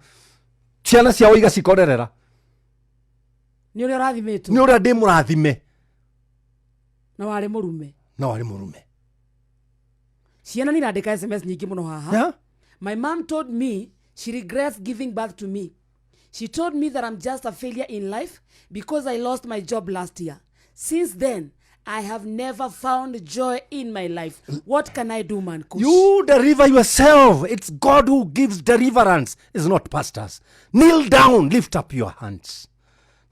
Speaker 4: Ciana ciao igacikorerera.
Speaker 1: Ni uria rathimitwo.
Speaker 4: Ni uria ndi murathime.
Speaker 1: Na wari murume. Ciana ni randika SMS nyingi muno haha.
Speaker 4: Yeah?
Speaker 1: My mom told me she regrets giving birth to me. She told me that I'm just a failure in life because I lost my job last year. Since then, I have never found joy in my life. What can I do, man?
Speaker 4: You deliver yourself. It's God who gives deliverance. It's not pastors. Kneel down. Lift up your hands.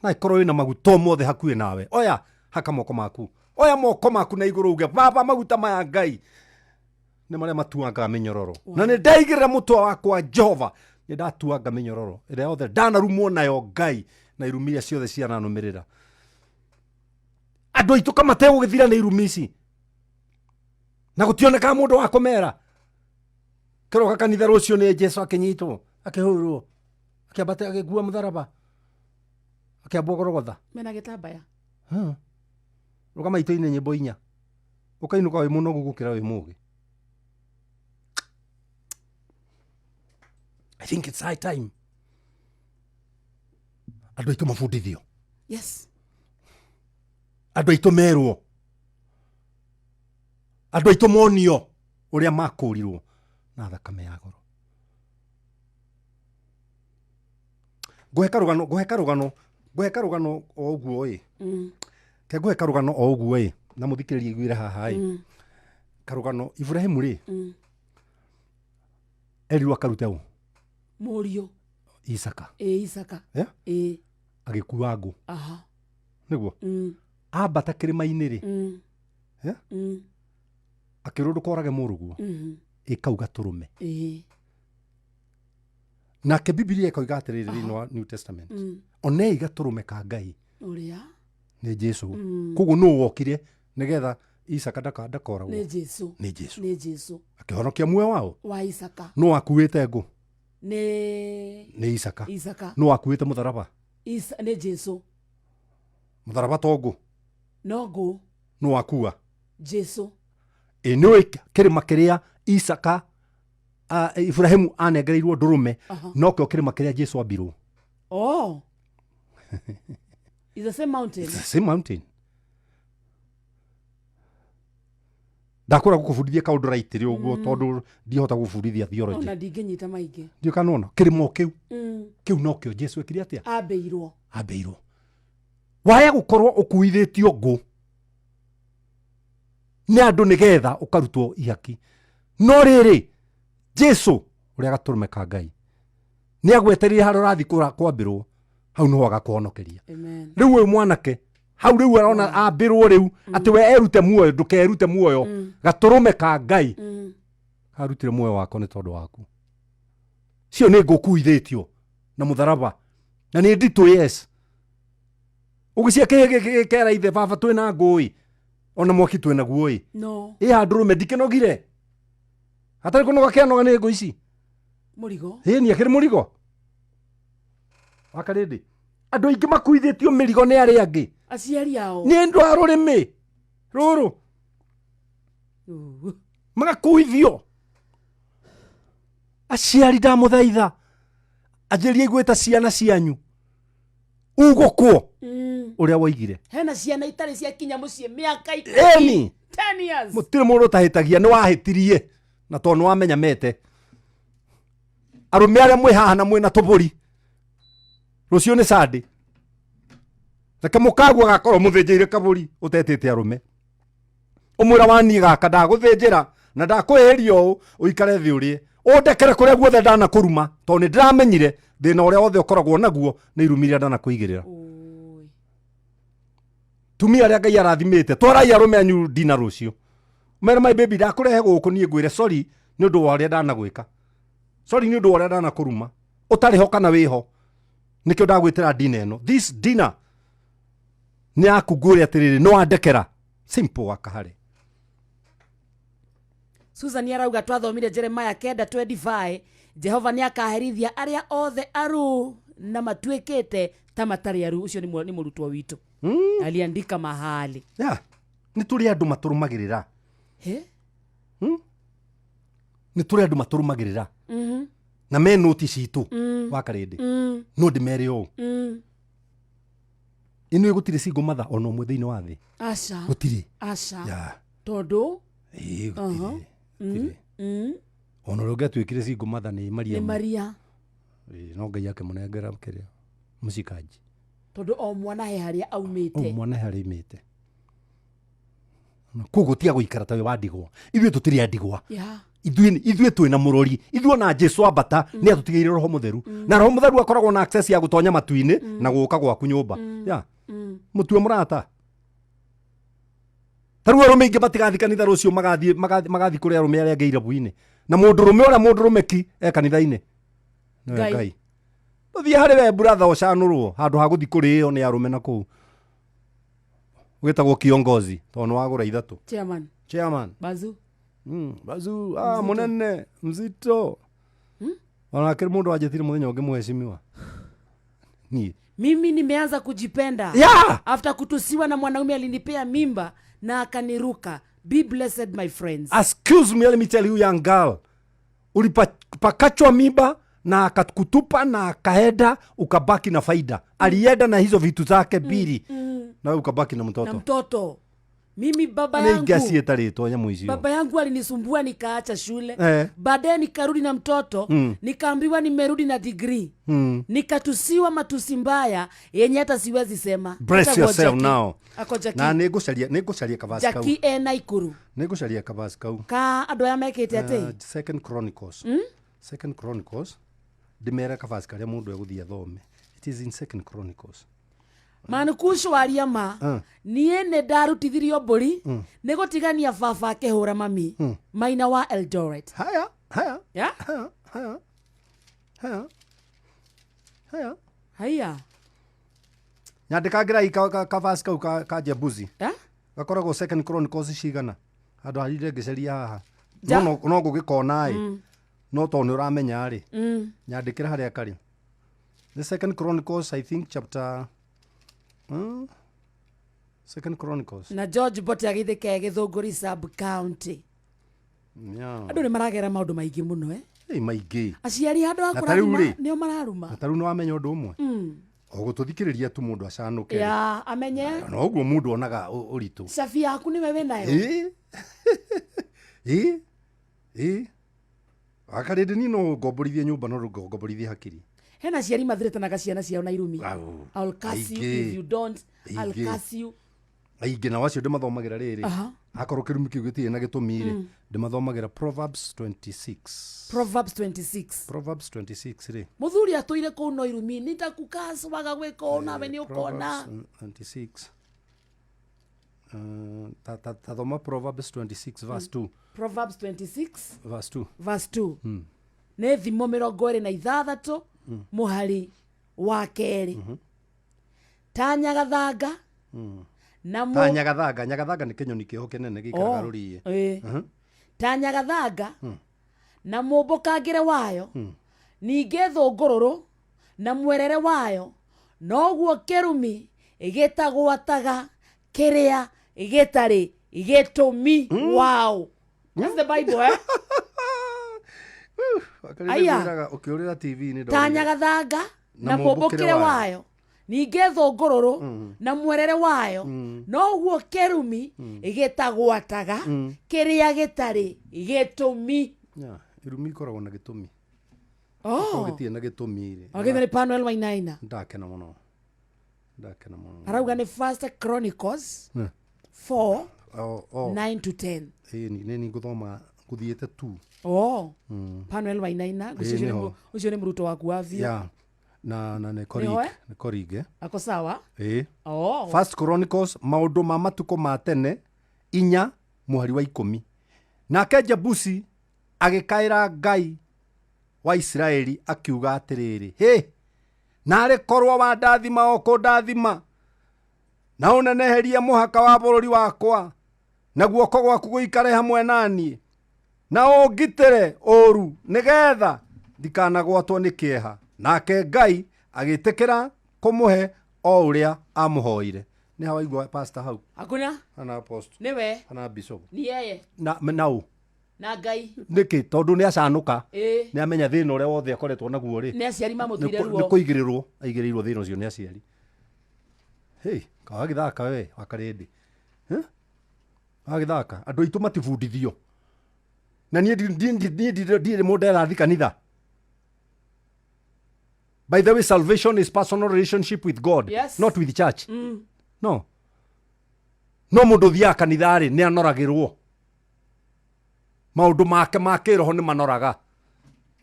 Speaker 4: Na ikorwo ina maguto mothe hakuhe nawe. Oya, haka moko maku. Oya moko maku na iguru uge. Baba maguta maya Ngai. Ni maria matuanga minyororo. Na ni ndaigirira mutwa wakwa Jehova. Ni ndatuanga minyororo. Ire yothe ndanarumwo nayo Ngai na irumiria ciothe ciana numirira. Andu aitu kama te gugithira ni irumisi. Na gutioneka mundu wa kumera. Kiroka kanitha rucio ni Jesu akinyitwo, akihurwo. Akiambate agikua mutharaba. Akiambwo gorogotha.
Speaker 1: Mena gitambaya.
Speaker 4: Rugama ito-ini nyimbo inya. Ukainuka wi muno gugukira wi mugi. I think it's high time. Andu aitu mafundithio.
Speaker 1: Yes.
Speaker 4: Andu aitu merwo. Andu aitu monio uria makurirwo na thakame ya goro. Nguheka rugano o uguo ii. Ke nguheka rugano o uguo ii. Na muthikiririe igwire haha ii. Karugano Ibrahimu ri. Erirwo akarute u.
Speaker 1: Murio.
Speaker 4: Isaka
Speaker 1: Isaka
Speaker 4: agĩkua ngũ
Speaker 1: aha
Speaker 4: nĩguo ambata kĩrĩma-inĩ rĩ akĩrũndũka orage mũrũguo ĩkauga tũrũme nake Biblia ĩkoiga atĩrĩrĩ thĩinĩ wa New Testament ona iga tũrũme ka Ngai
Speaker 1: ũrĩa
Speaker 4: nĩ Jesu koguo nũ wokire nĩgetha Isaka ndakoragwo
Speaker 1: nĩ Jesu
Speaker 4: akĩhonokia muoyo wao
Speaker 1: wa Isaka
Speaker 4: nũ akuĩte ngũ
Speaker 1: nĩ
Speaker 4: Isaka
Speaker 1: nũ
Speaker 4: akuĩte mũtharaba
Speaker 1: nĩ Jesu
Speaker 4: mũtharaba to ngũ
Speaker 1: no ngũ
Speaker 4: nũ akua
Speaker 1: Jesu
Speaker 4: nĩũĩ kĩrĩma kĩrĩa Isaka Ibrahimu anengereirwo ndũrũme nokĩo kĩrĩma kĩrĩa Jesu ambirwo
Speaker 1: It's the same mountain.
Speaker 4: It's the same mountain. Ndakũra gũkũbundithia kaũndũ raitĩrĩ ũguo tondũ ndihota gũbundithia theology.
Speaker 1: Ona ndingĩnyita maingĩ.
Speaker 4: Ndio kanona kĩrĩmo kĩu nokĩo Jesu ekire atĩa?
Speaker 1: Ambĩirwo.
Speaker 4: Waya gũkorwo ũkuithĩtio ngũ nĩ andũ nĩgetha ũkarutwo ihaki. No rĩrĩ Jesu ũrĩa gatũrũme ka Ngai nĩ agwetereire harĩa ũrathi kwambĩrwo hau no agakũhonokeria. Rĩu ũyũ mwanake hau rĩu arona ambĩrwo rĩu atĩ we erute muoyo ndũkerute muoyo gatũrũme ka Ngai harutire muoyo wako nĩ tondũ waku. Cio nĩ ngũkuithĩtio na mũtharaba na nĩ nditũ yes. Ũgĩcia kera ithe baba twĩna ngũĩ ona mwaki twĩna guoĩ.
Speaker 1: No.
Speaker 4: Ndũrũme ndikĩnogire. Hatarĩ kũnoga kĩanoga nĩ ngũ ici.
Speaker 1: Mũrigo.
Speaker 4: Nĩ akĩrĩ mũrigo. Wakarĩndĩ. Andũ aingĩ makuithĩtio mĩrigo nĩ arĩa angĩ.
Speaker 1: Aciari ao.
Speaker 4: Nĩ ndũ a rũrĩmĩ. Rũrũ. Magakuithio. Aciari ndamũthaitha. Anjĩria igwĩta ciana cianyu. Ugũkwo. Ũrĩa woigire.
Speaker 1: Hena ciana itarĩ ciakinya mũciĩ mĩaka 10 years.
Speaker 4: Mũtirĩ mũndũ ũtahĩtagia nĩ wahĩtirie na tondũ wamenya mete. Arũme arĩa mwĩ haha na mwĩna tũbũri. Rũciũ nĩ Sunday. Reke mũkagu agakorwo mũthĩnjĩire kabũri ũtetĩte arũme. Ũmwĩra wani gaka ndagũthĩnjĩra na ndakũhĩria ũũ ũikare thĩ ũrĩe. Ũndekere kũrĩa guothe ndanakũruma tondũ nĩ ndĩramenyire thĩna ũrĩa wothe ũkoragwo naguo nĩ irumi iria ndanakũigĩrĩra. Tumia arĩa Ngai arathimĩte twarai arũme anyu ndina rũciũ. Mere my baby ndakũrehe gũkũ niĩ ngwĩre sorry nĩ ũndũ wa ũrĩa ndanagwĩka. Sorry nĩ ũndũ wa ũrĩa ndanakũruma. Ũtarĩ ho kana wĩho. Nikio ndagwĩtĩra dina ĩno. This dinner nĩ akungũre atĩrĩrĩ no andekera. Simple wakahare.
Speaker 1: Susan arauga twathomire Jeremiah 9:25 Jehova nĩ akaherithia arĩa othe aru na matuĩkĩte ta matarĩ aru. Ucio nĩ mũrutwo witũ. Aliandika mahali.
Speaker 4: Nĩ tũrĩ andũ matũrũmagĩrĩra. Nĩ tũrĩ andũ matũrũmagĩrĩra. Na me noti citũ wakarĩndĩ. No ndĩmere ũũ. Ĩno gũtirĩ single mother ona ũmwe thĩinĩ wa thĩ.
Speaker 1: Aca.
Speaker 4: Gũtirĩ.
Speaker 1: Aca. Tondũ
Speaker 4: gũtirĩ. Ona rũngĩ atuĩkire single mother nĩ Maria.
Speaker 1: Nĩ Maria.
Speaker 4: No Ngai akĩmũnengera kĩrĩa mũcikanji.
Speaker 1: Tondũ o mwana he harĩa aumĩte.
Speaker 4: O mwana he harĩa aumĩte. Koguo tiga gũikara ta we wa ndigwa. Ithuĩ tũtirĩ a ndigwa. Ithuĩ twĩna mũrori. Ithuĩ na Jesu ambata nĩ atũtigĩire Roho Mũtheru. Na Roho Mũtheru akoragwo na access ya gũtonya matu-inĩ na gũka gwaku nyũmba. Mũtue mũrata. Tarũ arũme aingĩ matigathiĩ kanitha rũciũ magathiĩ kũrĩa arũme arĩa angĩ irabu-inĩ. Na mũndũrũme ũrĩa mũndũrũme ki kanitha-inĩ. Ngai. Ũthiĩ harĩ we brother ũcanũrwo handũ ha gũthiĩ kũrĩo nĩ arũme na kũu. Gwĩtagwo kiongozi tondũ wagũra ithatũ. Chairman.
Speaker 1: Bazu.
Speaker 4: Bazu. Mũnene mzito. Ona kile mũndũ wanjĩtire mũthenya ũngĩ mũheshimiwa.
Speaker 1: Mimi nimeanza kujipenda. After kutusiwa na mwanaume alinipea mimba na akaniruka. Be blessed my friends.
Speaker 4: Excuse me, let me tell you young girl. Ulipakachwa mimba na akakutupa na akaenda ukabaki na faida. Alienda na hizo vitu zake bili. Na ukabaki na mtoto.
Speaker 1: Na mtoto. Mimi baba yangu alinisumbua nikaacha shule. Baadaye nikarudi na mtoto. Nikaambiwa nimerudi na degree. Nikatusiwa matusi mbaya yenye hata siwezi sema.
Speaker 4: Brace yourself now.
Speaker 1: Na
Speaker 4: nĩngũcaria kabasi kau.
Speaker 1: Jackie Naikuru.
Speaker 4: Nĩngũcaria kabasi kau.
Speaker 1: Ka andũ aya mekĩte atĩ.
Speaker 4: Second Chronicles. Second Chronicles. ndimere kabasi karia mundu eguthia thome. It is in 2 Chronicles.
Speaker 1: Mankush waria ma nie ne ndarutithirio mburi ni gutigania baba akihura mami Maina wa Eldoret.
Speaker 4: Haya.
Speaker 1: Yeah? Haya.
Speaker 4: Nyandikagira kabasi kau ka Jebusi.
Speaker 1: Yeah?
Speaker 4: Gakoragwo 2 Chronicles cigana. Andu harire ngiceria haha.
Speaker 1: Ja.
Speaker 4: No ngugikona no to ni uramenya ri. Nyandikira haria kari. The 2 Chronicles, I think chapter 2 Chronicles.
Speaker 1: Na George Bote agithike Githunguri sub county.
Speaker 4: Yeah.
Speaker 1: Andu ni maragera maundu maingi muno
Speaker 4: Maingi.
Speaker 1: Aciari andu akurathima nio mararuma.
Speaker 4: Na taru no amenya undu umwe. Ogututhikiriria tu mundu acanuke.
Speaker 1: Ya amenye.
Speaker 4: No oguo mundu onaga uritu.
Speaker 1: Cabi yaku ni wewe nayo.
Speaker 4: Akarede ni no ngomborithie nyumba no ngomborithie hakiri.
Speaker 1: Hena ciari mathirĩtanaga ciana ciao na irumi. I'll curse you if you don't. I'll curse you.
Speaker 4: Aingi na wacio ndimathomagira riri. Akorwo kirumi kiu gitire na gitumire ndimathomagira Proverbs 26.
Speaker 1: Proverbs
Speaker 4: 26 ri.
Speaker 1: Muthuri atuire kuu no irumi nitakukasu waga gwika nawe ni ukona.
Speaker 4: 26. Tathoma Proverbs 26 verse 2.
Speaker 1: Proverbs 26
Speaker 4: verse 2.
Speaker 1: Nĩ thimo 26 mũhari wa kerĩ. Tanyagathanga
Speaker 4: Nyagathanga nĩ kĩnyoni kĩho kĩnene gĩikaraga rũriĩ.
Speaker 1: Tanyagathanga na mũmbũkangĩre wayo ningĩ thũngũrũrũ na mwerere wayo noguo kĩrumi gĩtagwataga kĩrĩa gĩtarĩ gĩtũmi. Wow, that's the Bible, eh? Aya,
Speaker 4: ukiurira TV ni ndo
Speaker 1: tanyagathanga na mũmbũkĩre wayo ningĩ thũngũrũrũ na mwerere wayo noguo kĩrumi gĩtagwataga kĩrĩa gĩtarĩ gĩtũmi.
Speaker 4: Irumi ikoragwo na gĩtũmi. Gĩtirĩ na gĩtũmi rĩ.
Speaker 1: Agĩthe nĩ Panuel Wainaina.
Speaker 4: Ndakena mũno.
Speaker 1: Arauga nĩ 1 Chronicles 4:9 to 10.
Speaker 4: Nĩ ngũthoma nguthiĩte tu.
Speaker 1: Panuel Wainaina ucio nĩ mũruto waku wa vio.
Speaker 4: Yeah. Na nĩ Koringe.
Speaker 1: Ako sawa?
Speaker 4: 1 Chronicles maũndũ ma matuko ma tene 4 mũhari wa 10. Nake Jebusi agĩkaĩra Ngai wa Isiraeli akiuga atĩrĩrĩ, narĩ korwo wa ndathima oko ndathima na ũneneherie mũhaka wa bũrũri wakwa na guoko gwaku gũikare hamwe naniĩ na ũngitĩre ũru nĩgetha ndikanagwatwo nĩ kĩeha. Nake Ngai agĩtĩkĩra kũmũhe o ũrĩa amũhoire. Nĩ hawaigua pastor hau?
Speaker 1: Hakuna?
Speaker 4: Hana apostle?
Speaker 1: Niwe?
Speaker 4: Hana bishop?
Speaker 1: Ni yeye?
Speaker 4: Na
Speaker 1: Ngai?
Speaker 4: Nĩkĩ tondũ nĩ acanũka nĩ amenya thĩna ũrĩa wothe akoretwo naguo rĩ.
Speaker 1: Nĩ aciari mamũtuire ruo.
Speaker 4: Nĩ kũigĩrĩrwo aigĩrĩirwo thĩna ũcio nĩ aciari. Kawagĩthaka we wakarĩndĩ. Wagĩthaka andũ aitũ matibundithio. Na niĩ ndirĩ mũndũ erathi kanitha. By the way, salvation is personal relationship with God, not with the church. No mũndũ thiaga kanitha rĩ nĩ anoragĩrwo. Maũndũ make ma kĩroho nĩ manoraga.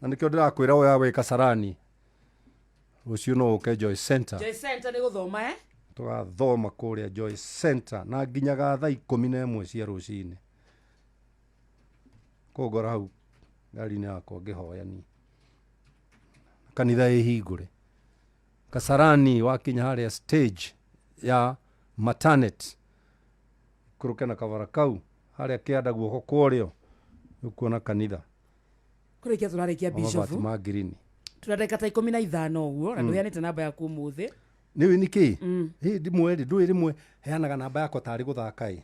Speaker 4: Na nĩkĩo ndĩrakwĩra woya wĩ Kasarani rũciũ no ũke Joy Center.
Speaker 1: Joy Center nĩ gũthoma
Speaker 4: tũgathoma kũrĩa Joy Center na nginyaga thaa 11 cia rũcinĩ. Kũgora hau ngari-inĩ yakwa ngĩhoya ni kanitha ĩhingũre. Kasarani wakinya harĩa stage ya Maternity kũrũke na kavara kau harĩa kĩanda guoko kũrĩo ũkuona kanitha.
Speaker 1: Kũrĩkia tũrarĩkia bishop.
Speaker 4: Ma green.
Speaker 1: Tũrarĩka ta 15 ũguo na ndũheanĩte namba yaku ũmũthĩ.
Speaker 4: Nĩwe nĩkĩ? Ndimwe ndũĩ rĩmwe heanaga namba yakwa tarĩ gũthaka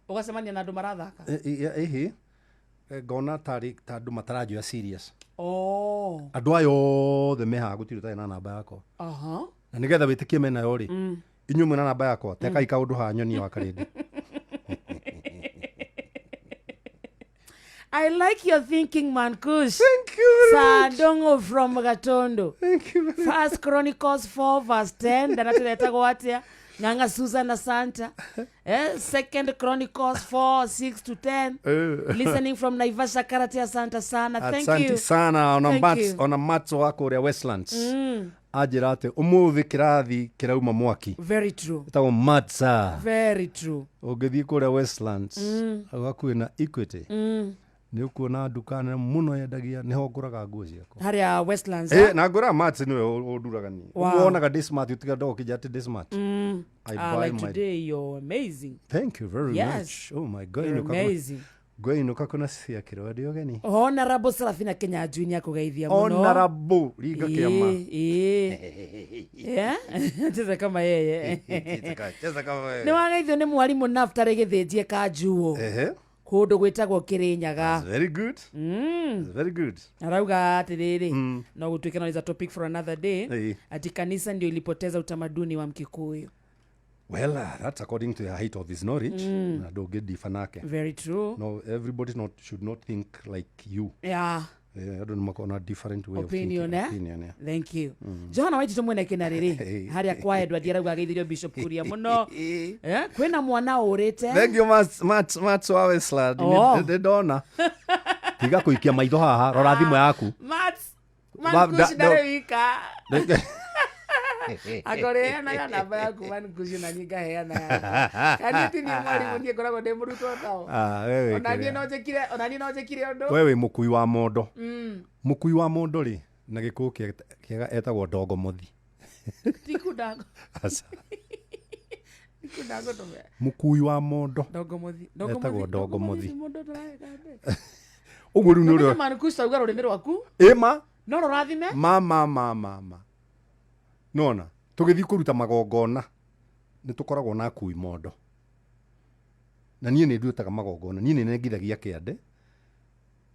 Speaker 1: ũgacemania na andũ marathaka.
Speaker 4: Ngona tarĩ andũ matarajoya serious. Andũ aya othe mehaga gũtirĩ ũtarĩ na namba yakwa. Na nĩgetha wĩtĩkie mena yo rĩ inyuĩ mwĩna namba yakwa tekai kaũndũ ha nyoni wa karĩndĩ.
Speaker 1: I like your thinking, Mankush.
Speaker 4: Thank you very much.
Speaker 1: Sadongo from Gatondo.
Speaker 4: Thank you very much.
Speaker 1: 1 Chronicles 4:10. Danatuleta gwatia. Nganga Susan Asanta. Second Chronicles 4:6-10. Listening from Naivasha Karate Asanta sana. Thank you.
Speaker 4: Asante sana ona Mats wako ria Westlands. Ajira ate umuthi kirathi kirauma mwaki.
Speaker 1: Very true.
Speaker 4: Itago Matsa.
Speaker 1: Very true.
Speaker 4: Ugithi kuria Westlands. Agakuwe na Equity. Ni ukuona dukana muno yendagia niho nguraga nguo ciakwa.
Speaker 1: Haria Westlands.
Speaker 4: Na ngura Mats niwe uduraga ni. Uonaga Dismart utiga ndoki ati Dismart.
Speaker 1: I buy like today you're amazing.
Speaker 4: Thank you very much. Oh my God.
Speaker 1: You're amazing.
Speaker 4: Gwenuka kuna cia kirodi gani.
Speaker 1: Honorable Serafina Kenya Junior kugeithia muno.
Speaker 4: Honorable Liga Kiama.
Speaker 1: Yeah. Cheza kama yeye.
Speaker 4: Cheza kama yeye.
Speaker 1: Ni wageithio ni mwarimu Naftari githijie Kanjuo. Kundu gwitagwo Kirinyaga.
Speaker 4: Very good. Very good.
Speaker 1: Arauga atiriri no gutwike no is a topic for another day. Ati kanisa ndio ilipoteza utamaduni wa Mkikuyu.
Speaker 4: Well, that's according to the height of his knowledge. Na doge difanake.
Speaker 1: Very true.
Speaker 4: No, everybody should not think like you.
Speaker 1: Yeah.
Speaker 4: I don't know on a different way
Speaker 1: opinion,
Speaker 4: of thinking. Opinion,
Speaker 1: Thank you. Johana waiti tumwene kina riri. Haria kwa Edward yarauga geithirio Bishop Kuria muno. Kwena mwana urite.
Speaker 4: Thank you Mats wa Westland. Ni dona. Tiga kuikia maitho haha, rora thimo yaku.
Speaker 1: Mats kushindare wika. Akoreana namba yaku kushina nyinga heana. Kaniti ni mwalimu ndiye koragwo ndi murutwo tao.
Speaker 4: Wewe.
Speaker 1: Onani no jekire undu.
Speaker 4: Wewe mukui wa mondo. Mukui wa mondo ri na gikuo kiega etagwo Ndogo Mothi.
Speaker 1: Tikudago.
Speaker 4: Asa.
Speaker 1: Tikudago tobe.
Speaker 4: Mukui wa mondo.
Speaker 1: Ndogo Mothi.
Speaker 4: Etagwo Ndogo Mothi.
Speaker 1: Uguo riu nuri. Mama nikusa uga rurimi rwaku.
Speaker 4: Ema.
Speaker 1: No rorathime.
Speaker 4: Mama. Nona, tugithi kuruta magongona ni tukoragwo na kui mondo. Na niĩ nĩ ndutaga magongona, niĩ nĩ ngithagia kĩande,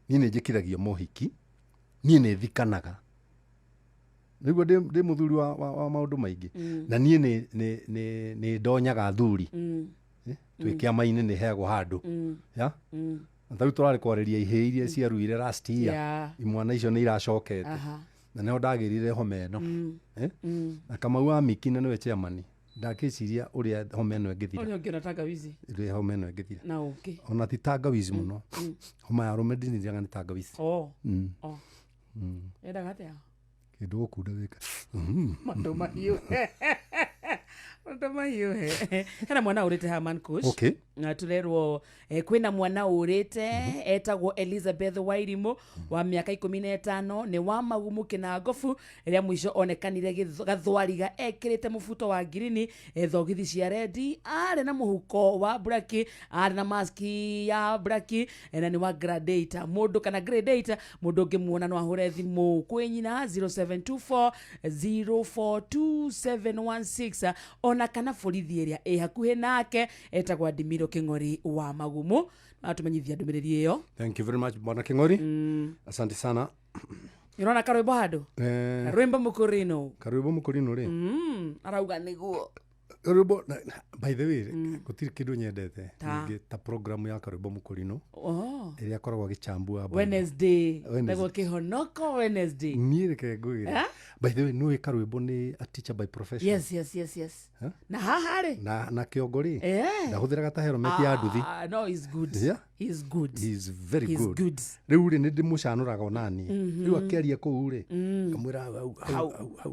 Speaker 4: niĩ nĩ njĩkithagia mohiki, niĩ nĩ thikanaga. Nĩguo ndĩ mũthuri wa maũndũ maingĩ. Na niĩ nĩ ndonyaga thuri. Twĩ kĩama-inĩ nĩ heagwo handũ. Ya? Na rĩu tũrarĩ kwarĩria ihĩ iria ciaruire last year. Imwana icio nĩ iracokete. Na nĩho ndagĩrire homa ĩno. Na Kamau wa Miki na nĩwe chairman. Ndakĩciria ũrĩa homa ĩno ĩngĩthira.
Speaker 1: Ũrĩa ũngĩona tangawizi.
Speaker 4: Ũrĩa homa ĩno ĩngĩthira.
Speaker 1: Na ũngĩ.
Speaker 4: Ona ti tangawizi mũno. Homa ya rũme ndinithiaga nĩ tangawizi.
Speaker 1: Endaga atĩa?
Speaker 4: Kĩndũ gũkunda wĩka.
Speaker 1: Mandũ mahiũ. Mandũ mahiũ he. Hena mwana ũrĩte Herman Kush.
Speaker 4: Okay.
Speaker 1: Na turerwo kwĩna mwana ũrĩte etagwo Elizabeth Wairimu wa mĩaka 15 nĩ wa Magumu Kĩnangofu rĩrĩa mũico onekanire gathwariga ekĩrĩte mũbuto wa ngirini thogithi cia redi arĩ na mũhuko wa braki arĩ na maski ya braki na nĩ wa gradator mũndũ kana gradator mũndũ ũngĩmuona no ahũre thimũ kwĩ nyina 0724 042716 ona kana borithi ĩrĩa ĩ hakuhĩ nake etagwo Adimiro Kĩng'ori wa Magumu atumenyithia ndũmĩrĩri ĩyo.
Speaker 4: Thank you very much Bwana Kĩng'ori. Asante sana.
Speaker 1: Nĩũrona karwĩmbo handũ? Karwĩmbo mũkũrino.
Speaker 4: Karwĩmbo mũkũrino rĩ?
Speaker 1: Arauga nĩguo.
Speaker 4: Karwĩmbo by the way gũtirĩ kĩndũ nyendete ningĩ ta program ya Karwĩmbo mũkũrino. Ĩrĩa akoragwo agĩchambua
Speaker 1: Wednesday. Nĩguo kĩhonoko Wednesday.
Speaker 4: Niĩ reke ngũgĩre. By the way nĩũĩ Karwĩmbo nĩ a teacher by profession.
Speaker 1: Yes. Na haha rĩ? Na
Speaker 4: kĩongo rĩ? Ndahũthĩraga ta helmet ya nduthi.
Speaker 1: No, he's good. He's good.
Speaker 4: He's very
Speaker 1: good. He's good.
Speaker 4: Rĩu rĩ nĩ ndĩmũcanũraga onani. Rĩu akĩaria kũu rĩ. Kamwĩra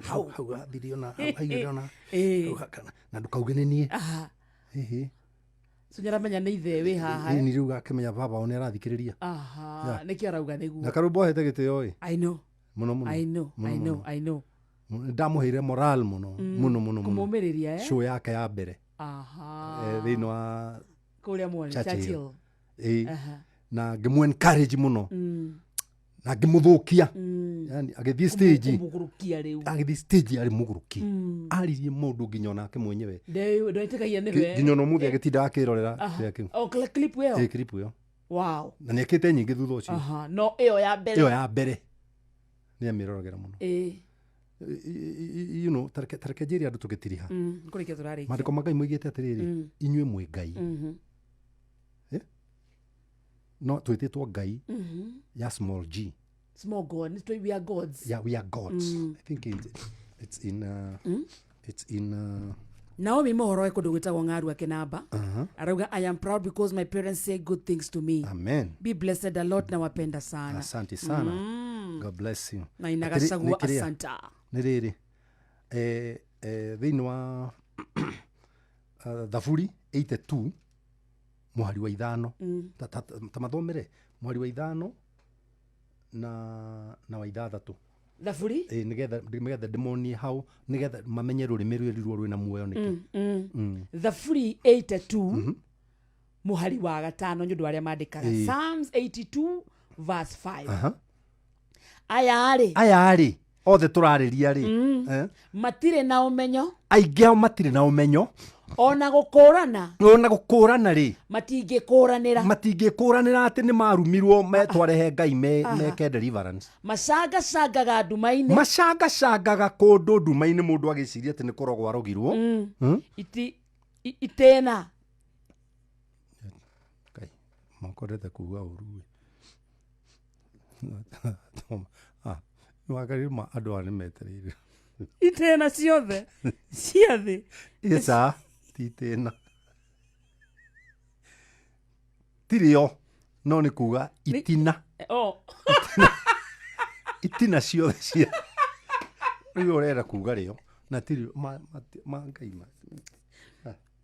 Speaker 4: hau athirio na haigire ona. Na ndũkauge nĩ niĩ.
Speaker 1: Sunyaramenya nĩ ithe wĩ haha.
Speaker 4: Ni rĩu gakĩmenya baba one arathikĩrĩria.
Speaker 1: Nĩkĩ arauga nĩguo.
Speaker 4: Na Karwĩmbo ahete gĩtĩo ĩ.
Speaker 1: I know.
Speaker 4: Mũno.
Speaker 1: I know.
Speaker 4: Ndamũheire moral mũno.
Speaker 1: Kũmũmĩrĩria
Speaker 4: show yake ya mbere. Thĩinĩ wa
Speaker 1: kũrĩa mwone Churchill.
Speaker 4: Na ngĩmũ encourage mũno. Na ngĩmũthũkia. Yani agĩthiĩ stage. Agĩthiĩ stage arĩ mũguruki. Aririe mũndũ nginya onake mwenyewe.
Speaker 1: Ndetĩkagia nĩwe.
Speaker 4: Nginya no mũthĩ agĩtinda akĩrorera kĩu.
Speaker 1: Clip ĩyo.
Speaker 4: Clip ĩyo.
Speaker 1: Wow.
Speaker 4: Na nĩekĩte nyingĩ thutha ũcio.
Speaker 1: No ĩyo ya mbere.
Speaker 4: Ĩyo ya mbere. Nĩ amĩroragĩra mũno. You know, tareke njĩri andũ tũgĩtiriha.
Speaker 1: Kũrĩkia tũrarĩkia.
Speaker 4: Maandĩko ma Ngai moigĩte atĩrĩrĩ, inyuĩ mwĩ Ngai. No twĩtĩtwo Ngai ya small g.
Speaker 1: Small God. We are gods.
Speaker 4: Yeah, we are gods. I think it's in
Speaker 1: Naomi mohoro kundu gwitagwo Ng'aru Akinamba arauga I am proud because my parents say good things to me.
Speaker 4: Amen.
Speaker 1: Be blessed a lot na wapenda sana.
Speaker 4: Asante sana. God bless you.
Speaker 1: Na inagacagua asanta.
Speaker 4: Nĩ rĩrĩ thĩinĩ wa Thaburi 82 mũhari wa 5 ta mathomere mũhari wa 5 na wa 6
Speaker 1: Thaburi
Speaker 4: nigetha ndĩmonie hau nigetha mamenye rũrĩmĩ rwĩrirwo rwĩna muoyo nĩkĩ.
Speaker 1: Thaburi 82 mũhari wa 5 nĩ ũndũ arĩa mandĩkaga Psalms 82 verse 5.
Speaker 4: Aya rĩ othe tũrarĩria rĩ
Speaker 1: matirĩ na ũmenyo,
Speaker 4: aingĩ ao matirĩ na ũmenyo
Speaker 1: ona gũkũrana
Speaker 4: rĩ
Speaker 1: matingĩkũranĩra
Speaker 4: atĩ nĩ marumirwo metwarehe Ngai meke deliverance.
Speaker 1: macangacangaga nduma-inĩ,
Speaker 4: macangacangaga kũndũ nduma-inĩ mũndũ agĩciria atĩ nĩ kũrogwo arogirwo
Speaker 1: itĩna
Speaker 4: Ngai makorete kuga ũru wagarima andũ arĩa metereire
Speaker 1: itĩna ciothe cia thĩ
Speaker 4: isa titĩna tirio no nĩ kuga itina itina ciothe cia rĩu ũrenda kuga rĩo na tirio Ngai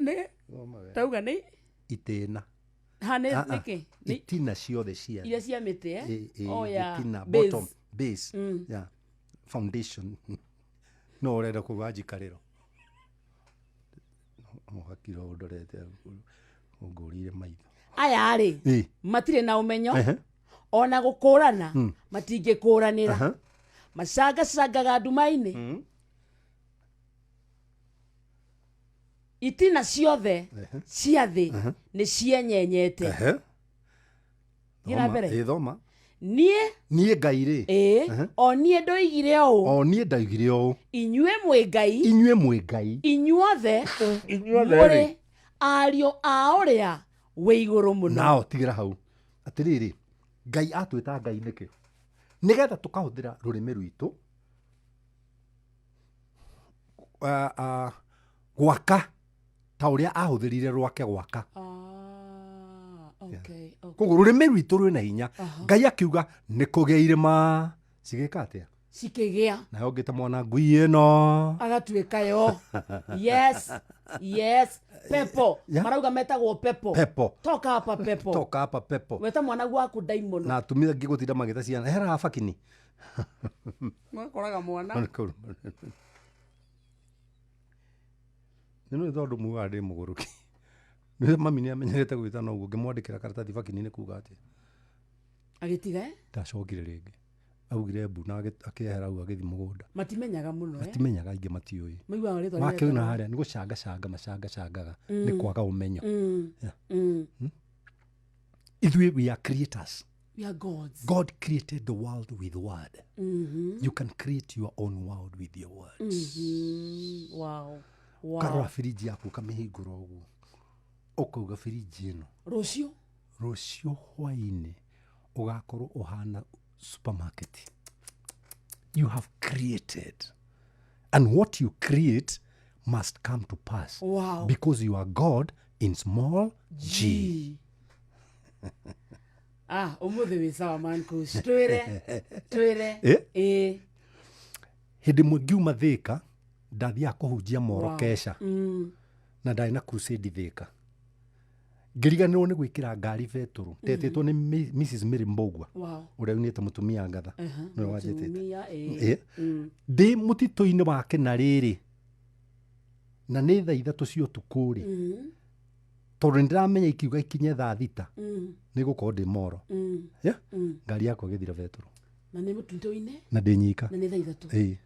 Speaker 1: nĩ tauga nĩ
Speaker 4: itĩna
Speaker 1: nĩkĩ
Speaker 4: itina ciothe cia
Speaker 1: iria cia mĩtĩ
Speaker 4: itina bottom base yeah foundation no ũrenda kuga njikarĩro mũhakiro ũndorete ũngũrire maitho.
Speaker 1: Aya rĩ matirĩ na ũmenyo ona gũkũrana matingĩkũranĩra macangacangaga nduma-inĩ itina ciothe cia thĩ nĩ cienyenyete. Gira mbere
Speaker 4: thoma
Speaker 1: niĩ
Speaker 4: Ngai rĩ
Speaker 1: o niĩ ndoigire ũũ inyuĩ mwĩ Ngai inyuothe mũrĩ ariũ a ũrĩa wĩ igũrũ mũno.
Speaker 4: nao tigĩra hau atĩrĩrĩ Ngai atwĩta Ngai nĩkĩ nĩgetha tũkahũthĩra rũrĩmĩ rwitũ gwaka ta ũrĩa ahũthĩrire rwake gwaka. Koguo rũrĩmĩ rwitũ rwĩna hinya. Ngai akiuga nĩ kũgĩa irĩma cigĩka atĩa
Speaker 1: cikĩgĩa
Speaker 4: nayo ngĩta mwana ngui ĩno
Speaker 1: agatuĩka yo yes pepo marauga metagwo pepo toka hapa pepo weta mwana gwaku daimono
Speaker 4: na atumia ngĩgũtinda magĩta ciana hera fakini
Speaker 1: makoraga mwana
Speaker 4: nĩ tondũ muga ndĩ mũgũrũki nĩ mami nĩ amenyerete gwĩta na ũguo ngĩmwandĩkĩra karatathi fakini nĩ kuga atĩ
Speaker 1: agĩtiga
Speaker 4: ndacokire rĩngĩ augire mbu na akĩehera u agĩthi mũgũnda.
Speaker 1: Matimenyaga mũno
Speaker 4: matimenyaga aingĩ matiũĩ
Speaker 1: maiguaga rĩtwa
Speaker 4: makĩuna harĩa nĩ gũcangacanga macangacangaga nĩ kwaga ũmenyo. Ithuĩ we are creators.
Speaker 1: We are gods.
Speaker 4: God created the world with word. You can create your own world with your words.
Speaker 1: Wow.
Speaker 4: Karora firiji yaku kamĩhingũra ũguo ũkauga firiji ĩno rũciũ hwainĩ ũgakorwo ũhana supermarket. You have created, and what you create must come to pass.
Speaker 1: Wow.
Speaker 4: Because you are God in small g.
Speaker 1: Umuthi wĩ sawa man kush twĩre
Speaker 4: hĩndĩ ĩmwe ngiuma Thĩka ndathiaga kũhunjia Moro Kesha na ndarĩ na crusade Thĩka ngĩriganĩrwo nĩ gwĩkĩra ngari betũrũ tetĩtwo nĩ Mrs Mary Mbogwa ũrĩa unĩte mũtumia ngatha nĩwe wanjĩtĩte ndĩ mũtitũ-inĩ wake na rĩrĩ na nĩ thaa 3 cia ũtukũ rĩ tondũ nĩndĩramenya ikiuga ikinye thaa 6 nĩ gũkorwo ndĩ Moro ngari yakwa ĩgĩthira betũrũ
Speaker 1: na nĩ mũtitũ-inĩ
Speaker 4: na ndĩ nyika
Speaker 1: na nĩ thaa 3